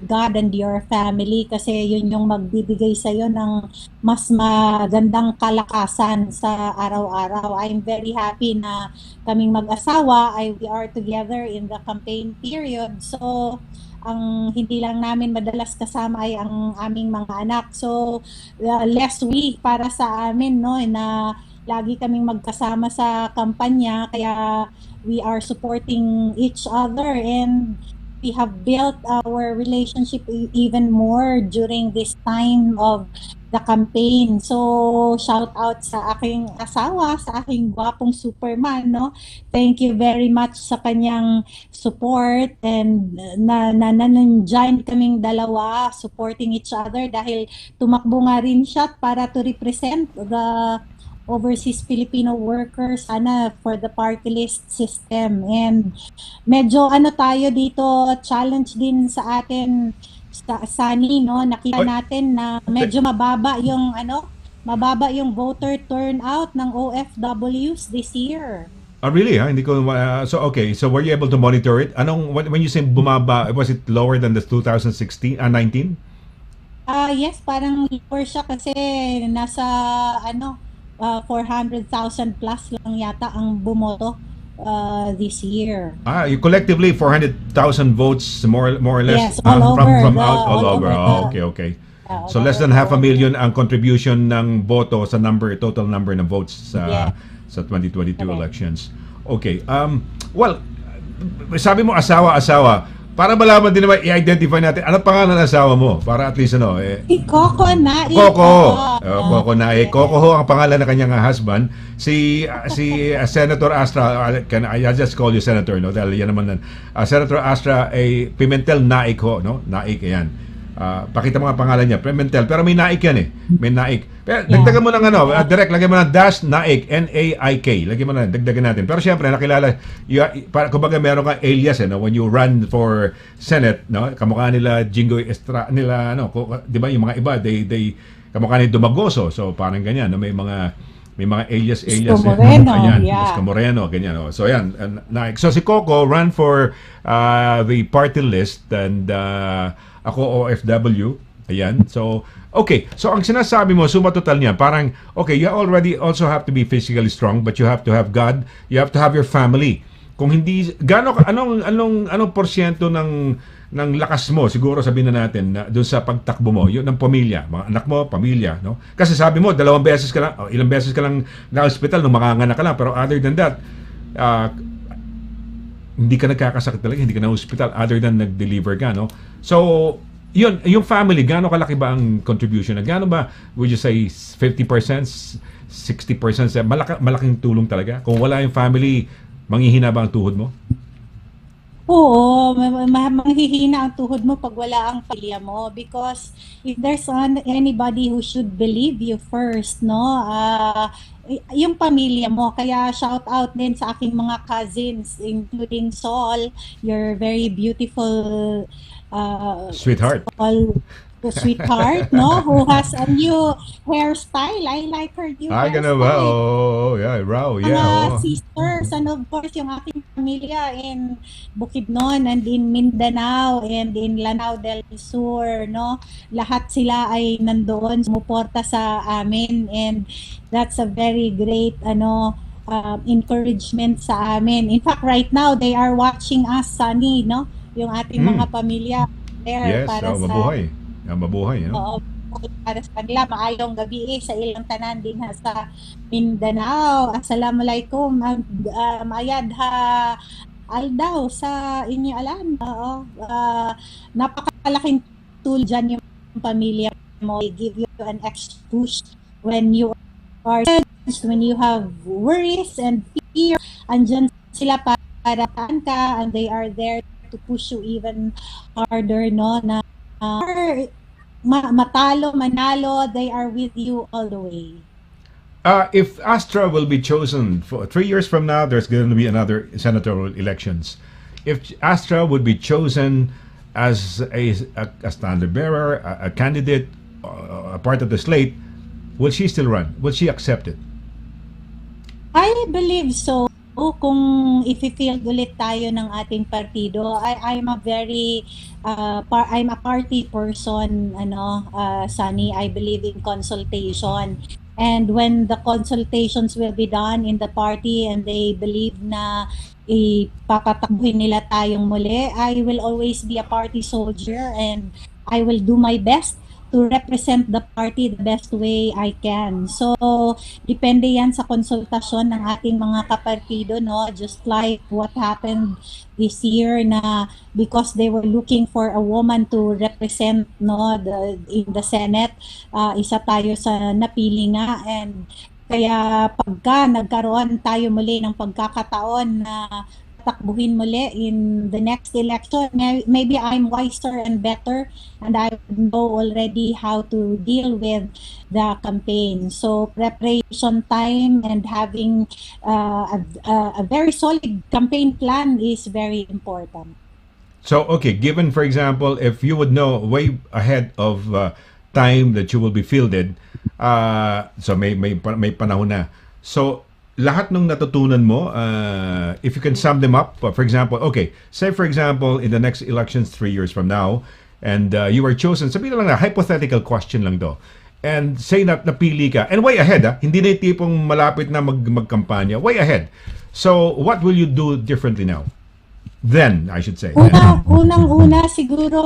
God and your family, kasi yun yung magbibigay sa iyo ng mas magandang kalakasan sa araw-araw. I'm very happy na kaming mag-asawa we are together in the campaign period. So ang hindi lang namin madalas kasama ay ang aming mga anak. So less week para sa amin, no, na lagi kaming magkasama sa kampanya, kaya we are supporting each other and we have built our relationship even more during this time of the campaign. So, shout out sa aking asawa, sa aking gwapong Superman, no? Thank you very much sa kanyang support, and nandiyan kaming dalawa supporting each other dahil tumakbo nga rin siya para to represent the overseas Filipino workers for the party list system. And medyo tayo dito, challenge din sa atin sa Sunny, no? Nakita natin na medyo mababa yung voter turnout ng OFWs this year. Really? Hindi ko so okay. So were you able to monitor it? When you say bumaba, was it lower than the 2016 19? Yes, parang lower siya kasi nasa 400,000 plus lang yata ang bumoto this year. You collectively 400,000 votes more or less. Yes, all over. Okay. So less than 500,000 ang contribution ng boto sa total number ng votes sa 2022 elections. Okay. Well, sabi mo asawa. Para malaman din naman, i-identify natin, ano pangalan ng asawa mo? Para at least Coco Naik. Coco Naik. Coco ho ang pangalan ng kanyang husband. Si Senator Astra, I just call you Senator, no? Dahil yan naman Senator Astra ay Pimentel Naik ho, no? Naik, yan. Pakita mo nga pangalan niya, Pimentel. Pero may Naik yan eh. May Naik. Pero dagdagan mo ng direct, lagyan mo ng dash Naik, N-A-I-K. Lagyan mo na, dagdagan natin. Pero syempre, nakilala, kumbaga meron kang alias, no? When you run for Senate, no? Kamukha nila Jingo Estrada, di ba? Yung mga iba, they kamukha nila Dumagoso. So, parang ganyan, no? May mga may mga alias Isko eh. Moreno, Ayan, yeah. Isko Moreno, ganyan. Oh. So ayan, so si Coco ran for the party list and ako OFW. Ayan. So okay, so ang sinasabi mo suma total niya parang okay, you already also have to be physically strong but you have to have God, you have to have your family. Kung hindi anong porsyento ng lakas mo siguro sabihin na natin na doon sa pagtakbo mo, yun ng pamilya, mga anak mo, pamilya, no? Kasi sabi mo ilang beses ka lang na hospital nung makanganak ka lang, pero other than that, hindi ka nagkakasakit talaga, hindi ka na hospital other than nag-deliver ka, no? So, yun, yung family, gaano kalaki ba ang contribution? Gaano ba, would you say 50%, 60%? Malaking tulong talaga. Kung wala yung family, manghihina ba ang tuhod mo? Oo, manghihina ang tuhod mo pag wala ang pamilya mo, because if there's anybody who should believe you first, no, yung pamilya mo. Kaya shout out din sa aking mga cousins, including Sol, your very beautiful Sweetheart. sweetheart, no, who has a new hairstyle. I like her new Ganun ba? hairstyle. Oh, yeah, raw, yeah. Mga sisters, and of course, yung aking pamilya in Bukidnon and in Mindanao and in Lanao del Sur, no? Lahat sila ay nandoon, sumuporta sa amin, and that's a very great, encouragement sa amin. In fact, right now, they are watching us, Sunny, no? Yung ating mga pamilya there Yes, para sa... mabuhay. Mabuhay, no? Oo, para sa kanila, maayong gabi sa ilang tanan din sa Mindanao. Assalamualaikum, mayad ha aldaw sa inyo alam. Oo, napakalaking tool dyan yung pamilya mo. They give you an extra push when you are stressed, when you have worries and fear. Andyan sila para ka, and they are there to push you even harder, no, na matalo, manalo, they are with you all the way. If Astra will be chosen for 3 years from now, there's going to be another senatorial elections. If Astra would be chosen as a standard bearer, a candidate, a part of the slate, will she still run? Will she accept it? I believe so. Kung i-field ulit tayo ng ating partido, I'm a very I'm a party person, Sunny. I believe in consultation, and when the consultations will be done in the party and they believe na ipapatakbuhin nila tayong muli, I will always be a party soldier, and I will do my best to represent the party the best way I can. So, depende yan sa konsultasyon ng ating mga kapartido, no? Just like what happened this year na because they were looking for a woman to represent, no, in the Senate, isa tayo sa napili nga, and kaya pagka nagkaroon tayo muli ng pagkakataon na takbuhin muli in the next election, maybe I'm wiser and better, and I know already how to deal with the campaign. So preparation time and having a very solid campaign plan is very important. So, okay, given, for example, if you would know way ahead of time that you will be fielded, so may panahon na. So, lahat ng natutunan mo, if you can sum them up, for example, okay, say for example, in the next elections 3 years from now, and you are chosen, sabihin lang na, hypothetical question lang do, and say na napili ka, and way ahead, hindi na yung tipong malapit na magkampanya, way ahead. So, what will you do differently now? Then, I should say. Unang-una siguro,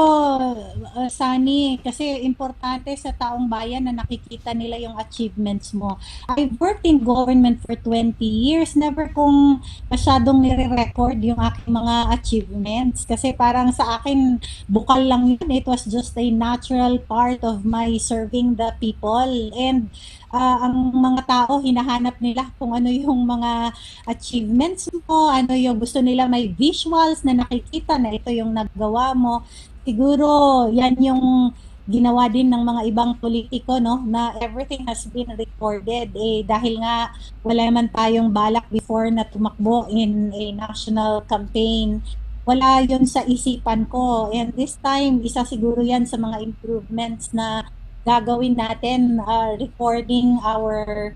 Sunny, kasi importante sa taong bayan na nakikita nila yung achievements mo. I've worked in government for 20 years. Never kong masyadong nire-record yung aking mga achievements. Kasi parang sa akin, bukal lang yun. It was just a natural part of my serving the people. And ang mga tao, hinahanap nila kung ano yung mga achievements mo, ano yung gusto nila, may visuals na nakikita na ito yung nagawa mo. Siguro, yan yung ginawa din ng mga ibang politiko, no, na everything has been recorded. Dahil nga, wala man tayong balak before na tumakbo in a national campaign. Wala yun sa isipan ko. And this time, isa siguro yan sa mga improvements na gagawin natin, recording our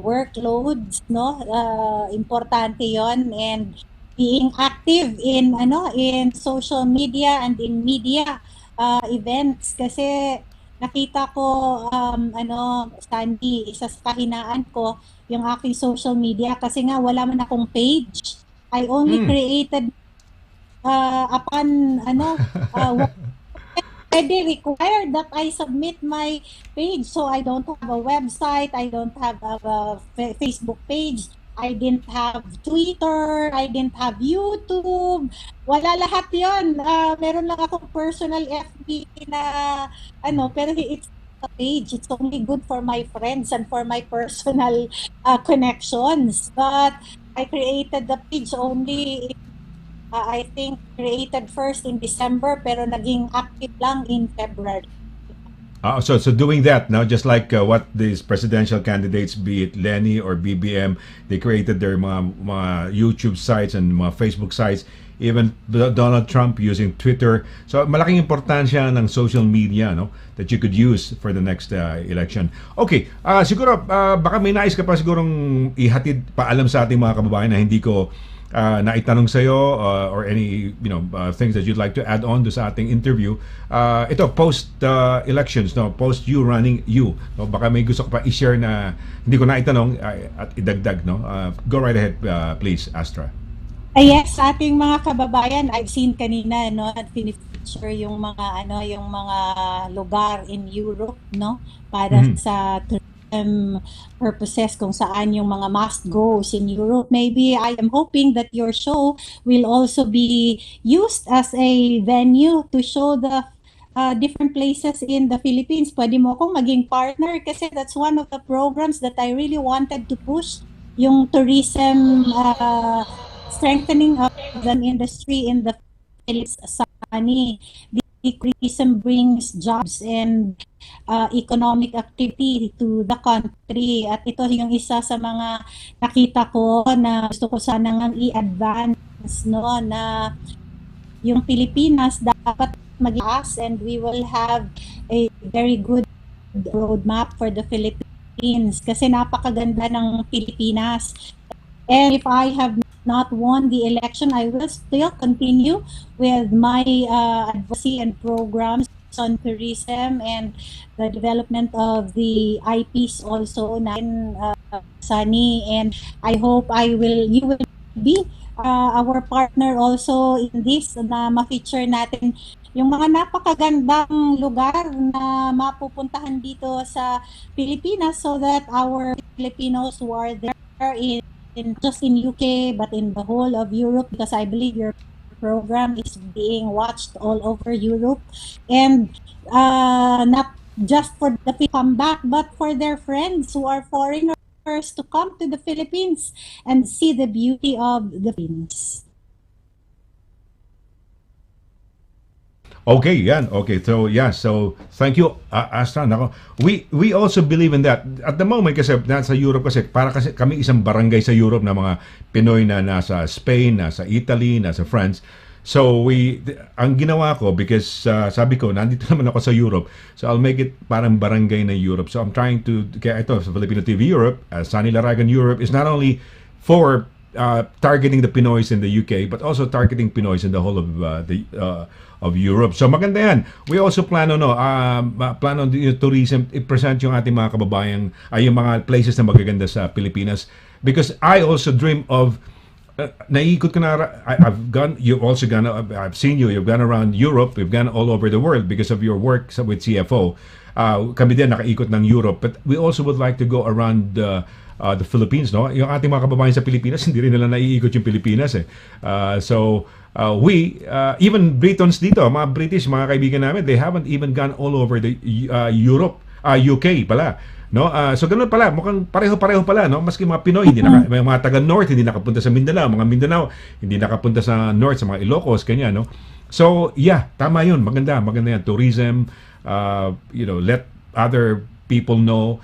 workloads, no? Importante 'yon, and being active in in social media and in media events, kasi nakita ko Sandy, isa sa kahinaan ko yung aking social media kasi nga wala man akong page. I only created upon already required that I submit my page. So I don't have a website, I don't have a Facebook page, I didn't have Twitter, I didn't have YouTube. Wala lahat yon. Meron lang akong personal FB na pero it's a page. It's only good for my friends and for my personal connections. But I created the page only I think created first in December pero naging active lang in February. So doing that now, just like what these presidential candidates, be it Lenny or BBM, they created their mga YouTube sites and mga Facebook sites. Even Donald Trump using Twitter. So malaking importansya ng social media, no, that you could use for the next election. Okay, siguro baka may nais ka pa sigurong ihatid paalam sa ating mga kababayan na hindi ko naitanong sa iyo, or any things that you'd like to add on do sa ating interview. Ito post elections, no, post you running no, baka may gusto ka pa i-share na hindi ko naitanong at idagdag, no. Go right ahead, please, Astra. Yes, sa ating mga kababayan, I've seen kanina at feature yung mga yung mga lugar in Europe, no, para sa purposes kung saan yung mga must goes in Europe. Maybe I am hoping that your show will also be used as a venue to show the different places in the Philippines. Pwede mo akong maging partner kasi that's one of the programs that I really wanted to push, yung tourism, strengthening of the industry in the Philippines. Sunny, the tourism brings jobs and economic activity to the country, at ito yung isa sa mga nakita ko na gusto ko sana ngang i-advance, no, na yung Pilipinas dapat mag-as, and we will have a very good roadmap for the Philippines kasi napakaganda ng Pilipinas. And if I have not won the election, I will still continue with my advocacy and programs on tourism and the development of the IPs also, Sunny, and I hope you will be our partner also in this, na ma-feature natin yung mga napakagandang lugar na mapupuntahan dito sa Pilipinas, so that our Filipinos who are there in just in UK but in the whole of Europe, because I believe your program is being watched all over Europe, and not just for the people come back, but for their friends who are foreigners to come to the Philippines and see the beauty of the Philippines. Okay, yan. Okay, so yeah, so thank you, Astra. Nako, we also believe in that. At the moment kasi nasa Europe kasi kami isang barangay sa Europe na mga Pinoy na nasa Spain, nasa Italy, nasa France. So ang ginawa ko, because sabi ko nandito naman ako sa Europe, so I'll make it parang barangay na Europe. So I'm trying to, kaya ito sa Filipino TV Europe, Sonny Laragan Europe is not only for targeting the Pinoys in the UK, but also targeting Pinoys in the whole of Europe. So maganda yan. We also plan on tourism, i-present yung ating mga kababayang yung mga places na magaganda sa Pilipinas, because I also dream of naiikot ko na. I've seen you've gone around Europe, you've gone all over the world because of your work with CFO. Kami din nakaikot ng Europe, but we also would like to go around the Philippines, no? Yung ating mga kababayan sa Pilipinas, hindi rin nila naiikot yung Pilipinas, eh. We even Britons dito, mga British, mga kaibigan namin, they haven't even gone all over the Europe, UK pala, no? So ganun pala, mukhang pareho-pareho pala, no? Maski mga Pinoy, may mga taga North hindi nakapunta sa Mindanao, mga Mindanao hindi nakapunta sa North, sa mga Ilocos, kanya, no? So yeah, tama yun, maganda yan, tourism, let other people know.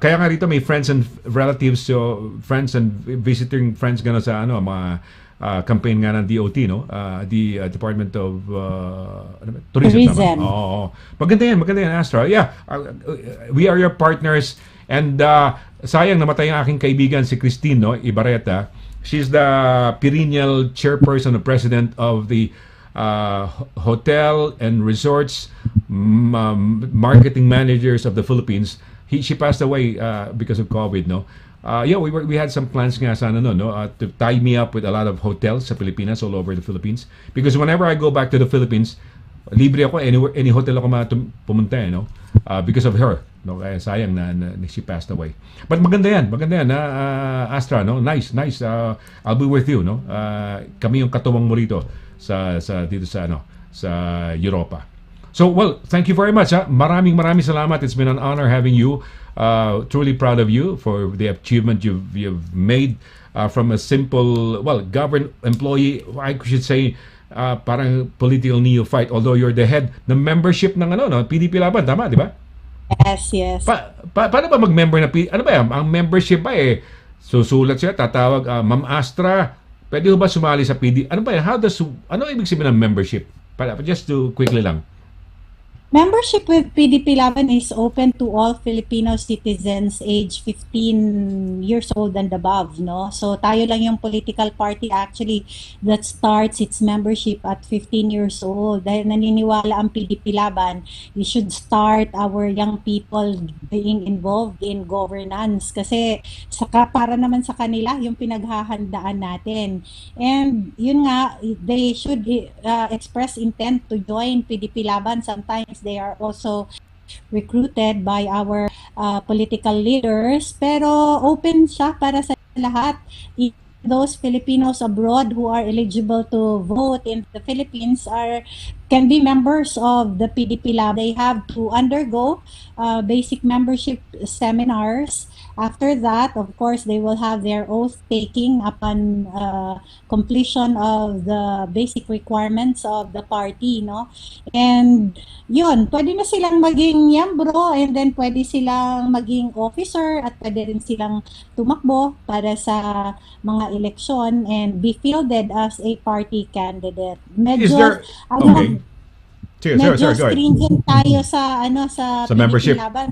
Kaya nga rito may friends and relatives, so friends and visiting friends gana sa mga campaign nga ng DOT, no? The Department of Tourism. Maganda yan, Astra. Yeah, we are your partners, and sayang namatay ang aking kaibigan si Christine, no, Ibarreta. She's the perennial chairperson and president of the Hotel and Resorts Marketing Managers of the Philippines. She passed away because of COVID, no. Yeah, we had some plans nga sana no, to tie me up with a lot of hotels sa Pilipinas, all over the Philippines. Because whenever I go back to the Philippines, libre ako any hotel ako pumunta, no. Because of her, no. Kaya sayang na she passed away. But maganda yan, Astra, no. Nice. I'll be with you, no. Kami yung katuwang mo rito sa dito sa Europa. So, well, thank you very much. Maraming salamat. It's been an honor having you. Truly proud of you for the achievement you've made from a simple, government employee. I should say, parang political neophyte. Although you're the head ng membership ng PDP Laban, tama, di ba? Yes. Paano ba mag-member na ano ba yan? Ang membership ba susulat siya, tatawag, Ma'am Astra, pwede ba sumali sa PD? Ano ba yan? Ano ibig sabihin ng membership? Just to quickly lang. Membership with PDP Laban is open to all Filipino citizens age 15 years old and above, no? So tayo lang yung political party actually that starts its membership at 15 years old. Dahil naniniwala ang PDP Laban, we should start our young people being involved in governance kasi para naman sa kanila yung pinaghahandaan natin. And yun nga, they should express intent to join PDP Laban. Sometimes they are also recruited by our political leaders, pero open siya para sa lahat. Those Filipinos abroad who are eligible to vote in the Philippines can be members of the PDP Lab. They have to undergo basic membership seminars. After that, of course, they will have their oath taking upon completion of the basic requirements of the party, no? And yun, pwede na silang maging miyembro, and then pwede silang maging officer, at pwede rin silang tumakbo para sa mga eleksyon and be fielded as a party candidate. Is there... Okay. Sorry, go ahead. Stringent tayo sa sa membership. Laban.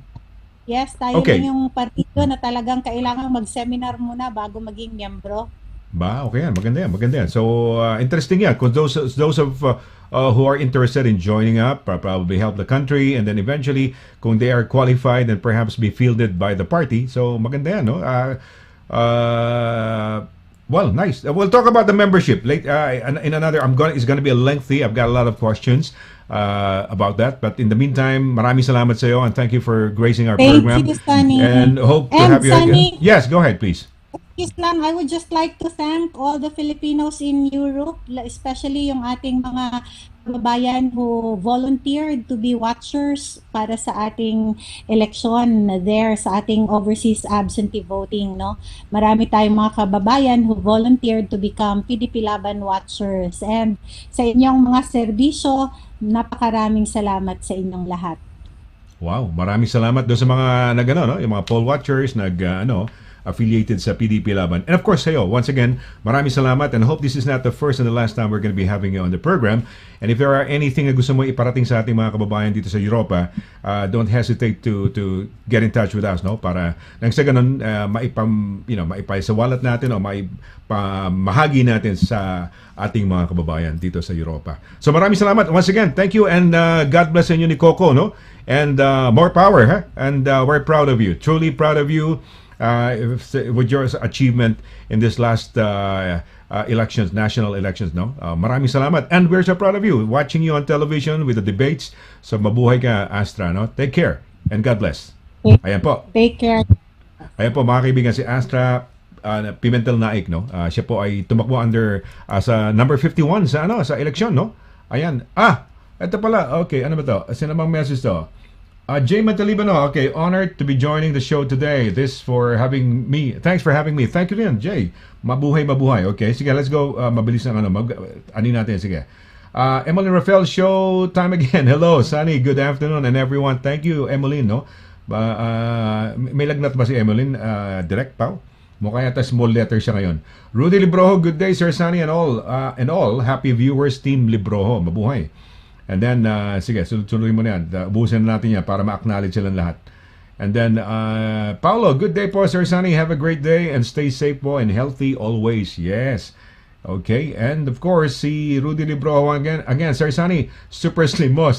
Yes, tayo lang yung partido na talagang kailangan mag-seminar muna bago maging miyembro. Okay yan. Maganda yan. So, interesting yan. Kung those of who are interested in joining up, probably help the country, and then eventually, kung they are qualified and perhaps be fielded by the party, so maganda yan, no? Well, nice. We'll talk about the membership late in another. It's going to be a lengthy. I've got a lot of questions about that. But in the meantime, maraming salamat sa iyo, and thank you for gracing our program. Thank you, Sonny. And hope to have you Sonny, again. Yes, go ahead, please. Islam, I would just like to thank all the Filipinos in Europe, especially yung ating mga kababayan who volunteered to be watchers para sa ating election there, sa ating overseas absentee voting, no? Marami tayong mga kababayan who volunteered to become PDP Laban watchers. And sa inyong mga serbisyo, napakaraming salamat sa inyong lahat. Wow, maraming salamat doon sa mga yung mga poll watchers, affiliated sa PDP Laban. And of course, sa'yo, once again, maraming salamat, and hope this is not the first and the last time we're going to be having you on the program. And if there are anything na gusto mo iparating sa ating mga kababayan dito sa Europa, don't hesitate to get in touch with us, no? Para nang sa ganun, maipasawalat natin o mahagi natin sa ating mga kababayan dito sa Europa. So maraming salamat. Once again, thank you, and God bless inyo ni Coco, no? And more power, huh? And we're proud of you. Truly proud of you. With your achievement in this last elections, national elections, no? Maraming salamat, and we're so proud of you, watching you on television with the debates. So mabuhay ka, Astra, no? Take care, and God bless. Ayan po. Take care. Ayan po, mga kaibigan, si Astra Pimentel Naik, no? Siya po ay tumakbo under sa number 51 sa eleksyon, no? Ayan. Ito pala. Okay, ano ba to? Sinamang message to? Jay Mantalibano, okay, honored to be joining the show today. Thanks for having me. Thank you din, Jay. Mabuhay. Okay, sige, let's go. Mabilis na ani natin, sige. Emily Rafael, show time again. Hello, Sunny, good afternoon, and everyone. Thank you, Emily, no? May lagnat ba si Emily? Direct pa? Mukha yata small letter siya ngayon. Rudy Libroho, good day, Sir Sunny, and all happy viewers, Team Libroho. Mabuhay. And then, sige, sunod-sunodin mo na yan. Ubusin natin yan para ma-acknowledge silang lahat. And then, Paulo, good day po, Sir Sonny. Have a great day and stay safe po and healthy always. Yes. Okay. And of course, si Rudy Libro again, Sir Sonny, super slim mo.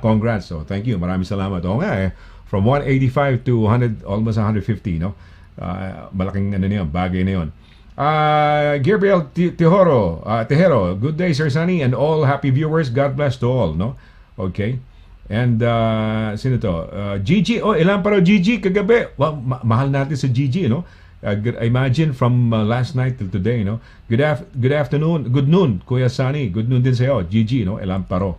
Congrats. So, thank you. Maraming salamat. Oo nga From 185 to 100, almost 150, no? Malaking bagay na yun. Gabriel Tejero, good day, Sir Sonny, and all happy viewers. God bless to all, no? Okay. And sino to? Gigi, ilan pa raw Gigi kagabi? Well, mahal natin sa Gigi, no? Imagine from last night till today, no? Good afternoon, good noon, Kuya Sonny. Good noon din sa'yo, Gigi, no? Ilan pa raw.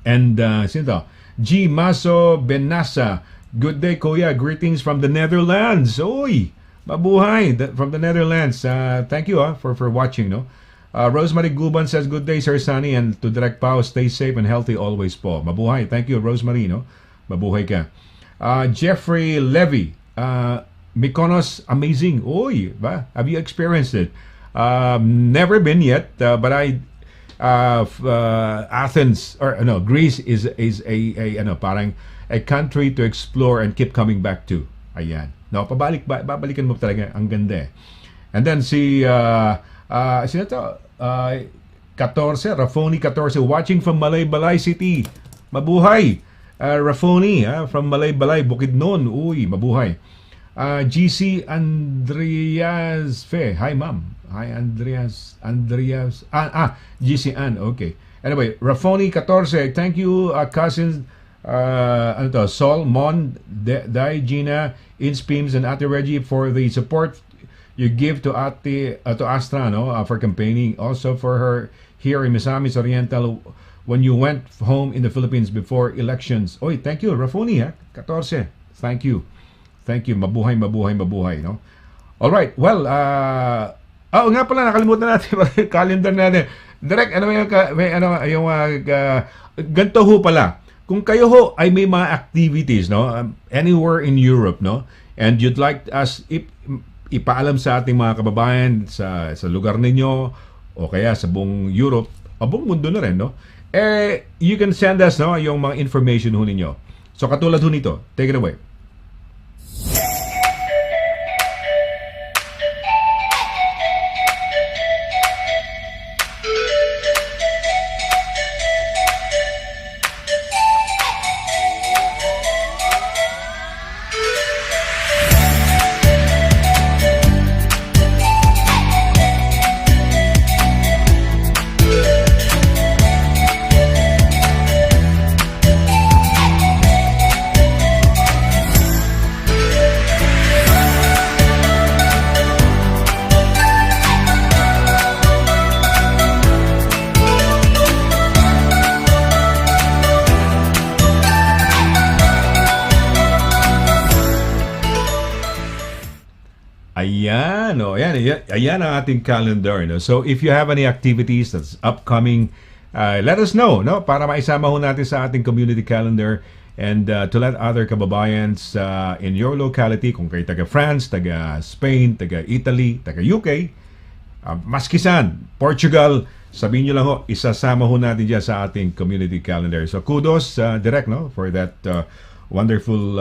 And sino to? G. Maso Benasa, good day, Kuya. Greetings from the Netherlands. Oy, mabuhay from the Netherlands. Thank you for watching, no? Rosemary Guban says, good day, Sir Sonny, and to Direct Pao, stay safe and healthy always po. Mabuhay. Thank you, Rosemary, no? Mabuhay ka. Jeffrey Levy, Mykonos, amazing. Oy, ba? Have you experienced it? Never been yet, but Athens Greece is a parang a country to explore and keep coming back to. Ayan. No, babalikan mo talaga, ang ganda. And then sino to? 14, Rafoni 14, watching from Malaybalay City. Mabuhay. Rafoni from Malaybalay, Bukidnon. Uy, mabuhay. GC Andreas Fe. Hi, ma'am. Hi, Andreas. GC Ann. Okay. Anyway, Rafoni 14. Thank you, cousins. Sol, Mon, Dai, Gina, Inspims, and Ate Reggie for the support you give to Ate to Astra, no, for campaigning. Also for her here in Misamis Oriental when you went home in the Philippines before elections. Oy, thank you, Rafoni, 14. Thank you. Mabuhay, no? All right. Well, nga pala, nakalimutan natin yung calendar natin. Direct, ganito ho pala. Kung kayo ho ay may mga activities, no, anywhere in Europe, no, and you'd like us ipaalam sa ating mga kababayan sa lugar ninyo o kaya sa buong Europe, o buong mundo na rin, no, you can send us, no, yung mga information ho ninyo. So katulad ho nito, take it away. Ayan ang ating calendar, no? So if you have any activities that's upcoming, let us know, no, para maisama ho natin sa ating community calendar and to let other kababayans in your locality, kung kayo taga France, taga Spain, taga Italy, taga UK, maskisan, Portugal, sabihin nyo lang ho, isasama ho natin dyan sa ating community calendar. So kudos, Direk, no, for that wonderful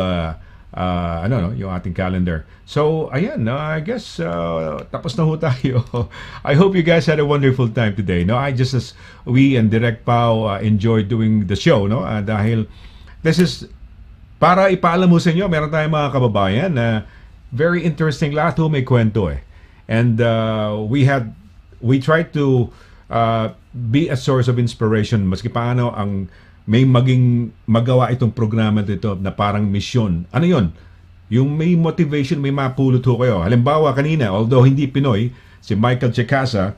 yung ating calendar. So, ayan, I guess tapos na ho tayo. I hope you guys had a wonderful time today. No, as we and Direct Pao enjoyed doing the show, no? Dahil this is para ipaalam mo sa inyo, meron tayong mga kababayan na very interesting, lahat ho may kwento eh. And we tried to be a source of inspiration maski paano ang may magawa itong programa dito na parang misyon. Ano yon? Yung may motivation, may mapulot ho kayo. Halimbawa kanina, although hindi Pinoy, si Michael Checasa,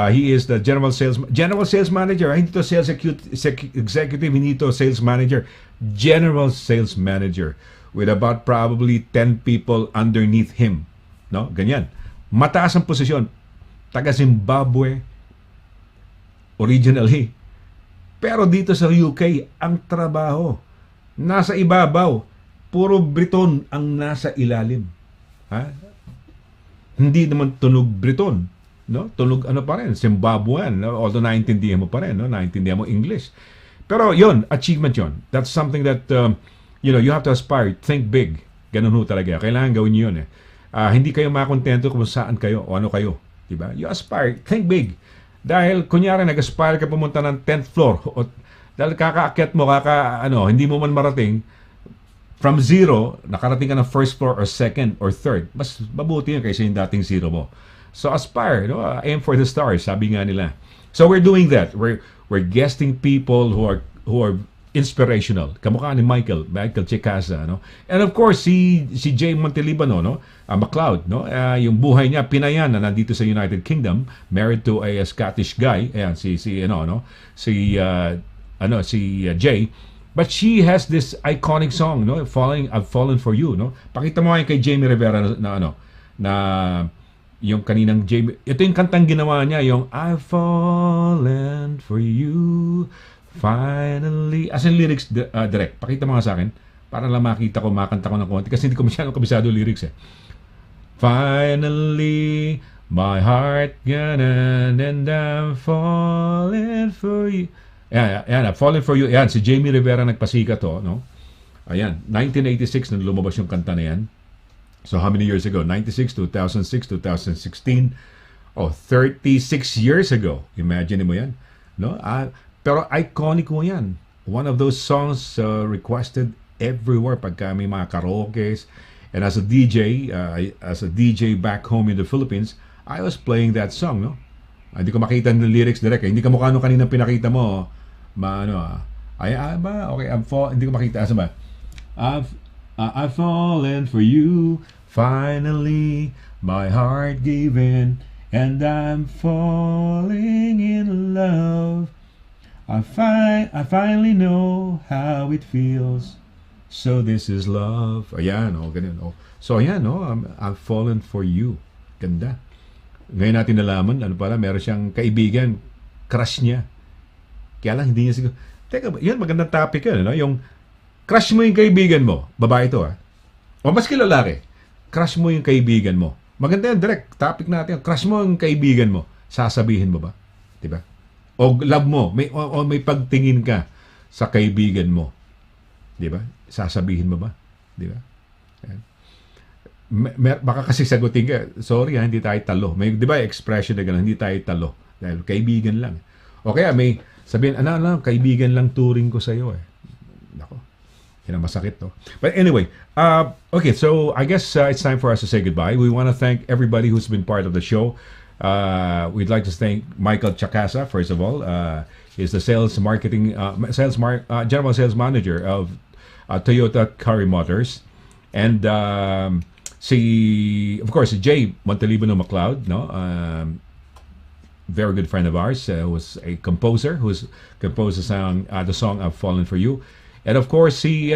he is the general sales manager. Hindi to sales executive, hindi to sales manager. General sales manager with about probably 10 people underneath him. No? Ganyan. Mataas ang posisyon. Taga Zimbabwe originally. Pero dito sa UK, ang trabaho nasa ibabaw. Puro Briton ang nasa ilalim. Ha? Hindi naman tunog Briton, no? Tunog ano pa rin, Zimbabwean, no? Although naintindihan mo pa rin, no? Naintindihan mo English. Pero yon, achievement yon. That's something that you have to aspire, think big. Ganun ho talaga. Kailangan gawin niyo yun eh. Hindi kayo makontento kung saan kayo o ano kayo. Diba? You aspire, think big. Dahil kunyari nag-aspire ka pumunta ng 10th floor o dahil kakaakyat mo, hindi mo man marating, from zero, nakarating ka ng first floor or second or third, mas mabuti yun kaysa yung dating zero mo. So aspire, aim for the stars, sabi nga nila. So we're doing that. We're guesting people who are inspirational. Kamukha ni Michael Chikasa, no? And of course, si Jay Montelibano, no? MacLeod, no? Yung buhay niya, Pinayan, na nandito sa United Kingdom, married to a Scottish guy. Ayan, si Jay. But she has this iconic song, no? I've Fallen for You, no? Pakita mo ngayon kay Jamie Rivera na yung kaninang Jamie. Ito yung kantang ginawa niya, yung I've Fallen for You. Finally, as in lyrics direct. Pakita mo nga sa akin para lang makita ko, makanta ko ng konti kasi hindi ko masyadong kabisado lyrics eh. Finally, my heart ganun and I'm falling for you. Ayan, I'm falling for you. Ayan, si Jamie Rivera nagpasika to, no? Ayan, 1986 nang lumabas yung kanta na yan. So how many years ago? 96, 2006, 2016. 36 years ago. Imagine mo yan, no? Pero iconic mo yan. One of those songs requested everywhere pagka may mga karaokes. And as a DJ back home in the Philippines, I was playing that song, no? Hindi ko makita ng lyrics direct. Hindi ka mukha nung kanina pinakita mo. Hindi ko makita. Asa ba? I've fallen for you. Finally, my heart gave in. And I'm falling in love. I finally know how it feels. So this is love. Ayan, ganyan. So ayan, I've fallen for you. Ganda. Ngayon natin nalaman, meron siyang kaibigan, crush niya. Kaya lang, hindi niya siguro. Teka, yan, magandang topic yun, no? Yung crush mo yung kaibigan mo. Babae to, ha? O maski lalaki. Crush mo yung kaibigan mo. Maganda yan, direct. Topic natin. Crush mo yung kaibigan mo. Sasabihin mo ba? Diba? O love mo, may pagtingin ka sa kaibigan mo. 'Di ba? Sasabihin mo ba? 'Di ba? Baka kasi sagutin ka, sorry hindi tayo talo. May 'di ba expression na gano'n, hindi tayo talo dahil kaibigan lang. O kaya may sabihin, kaibigan lang turing ko sa iyo eh. Nako. Yan ang masakit to. But anyway, okay, so I guess it's time for us to say goodbye. We want to thank everybody who's been part of the show. We'd like to thank Michael Chakasa, first of all. He's the general sales manager of Toyota Curry Motors. And of course, Jay Montelibano MacLeod, no? Very good friend of ours, was a composer who's composed the song I've Fallen for You. And of course, si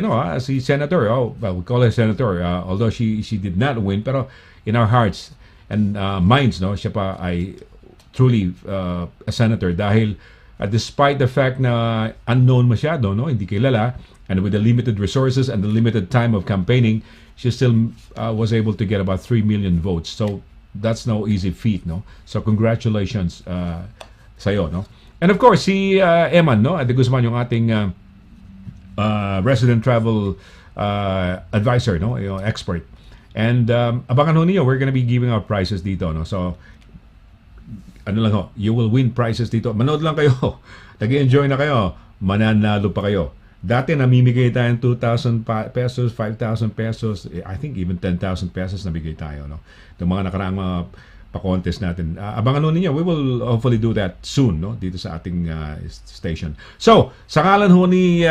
Senator, we call her Senator, although she did not win, pero in our hearts and minds, no, siya pa ay truly a senator dahil despite the fact na unknown masyado, no, hindi kilala, and with the limited resources and the limited time of campaigning, she still was able to get about 3 million votes. So that's no easy feat, no. So congratulations sa'yo, no. And of course si Eman, no, Ade Guzman, yung ating resident travel advisor, no, yung expert. And abangan ho niyo, we're gonna be giving out prizes dito, no? So, you will win prizes dito. Manood lang kayo. Nag-enjoy na kayo. Mananalo pa kayo. Dati namimigay tayo ng 2,000 pesos, 5,000 pesos, I think even 10,000 pesos nabigay tayo, no? Yung mga nakaraang mga pa-contest natin. Abangan ho ninyo. We will hopefully do that soon, no? Dito sa ating station. So, sa ngalan ho ni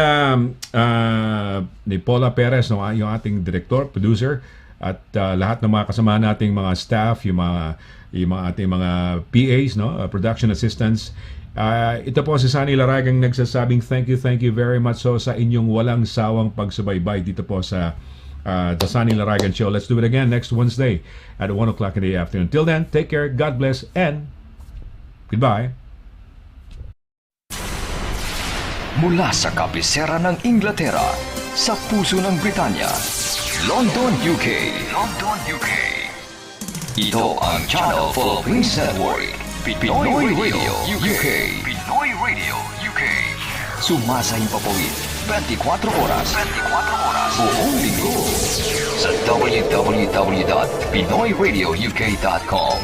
Paula Perez, no? Yung ating director, producer, at lahat ng mga kasama nating mga staff, yung mga ating mga PAs, no, production assistants. Ito po si Sonny Laragan nagsasabing thank you very much so sa inyong walang sawang pagsubaybay dito po sa the Sonny Laragan Show. Let's do it again next Wednesday at 1 o'clock in the afternoon. Till then, take care, God bless, and goodbye. Mula sa kabisera ng Inglaterra, sa puso ng Britanya, London, UK. Ito ang Channel Philippines Network. Pinoy Radio UK. Sumasayang papawid 24 oras. Buong linggo. Sa www.pinoyradiouk.com.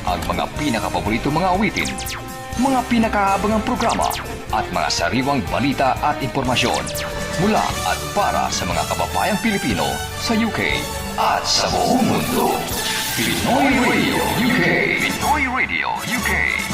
Ang mga pinakapaborito mga awitin, mga pinakaabangang programa, at mga sariwang balita at impormasyon mula at para sa mga kababayang Pilipino sa UK at sa buong mundo. Pinoy Radio UK. Pinoy Radio UK.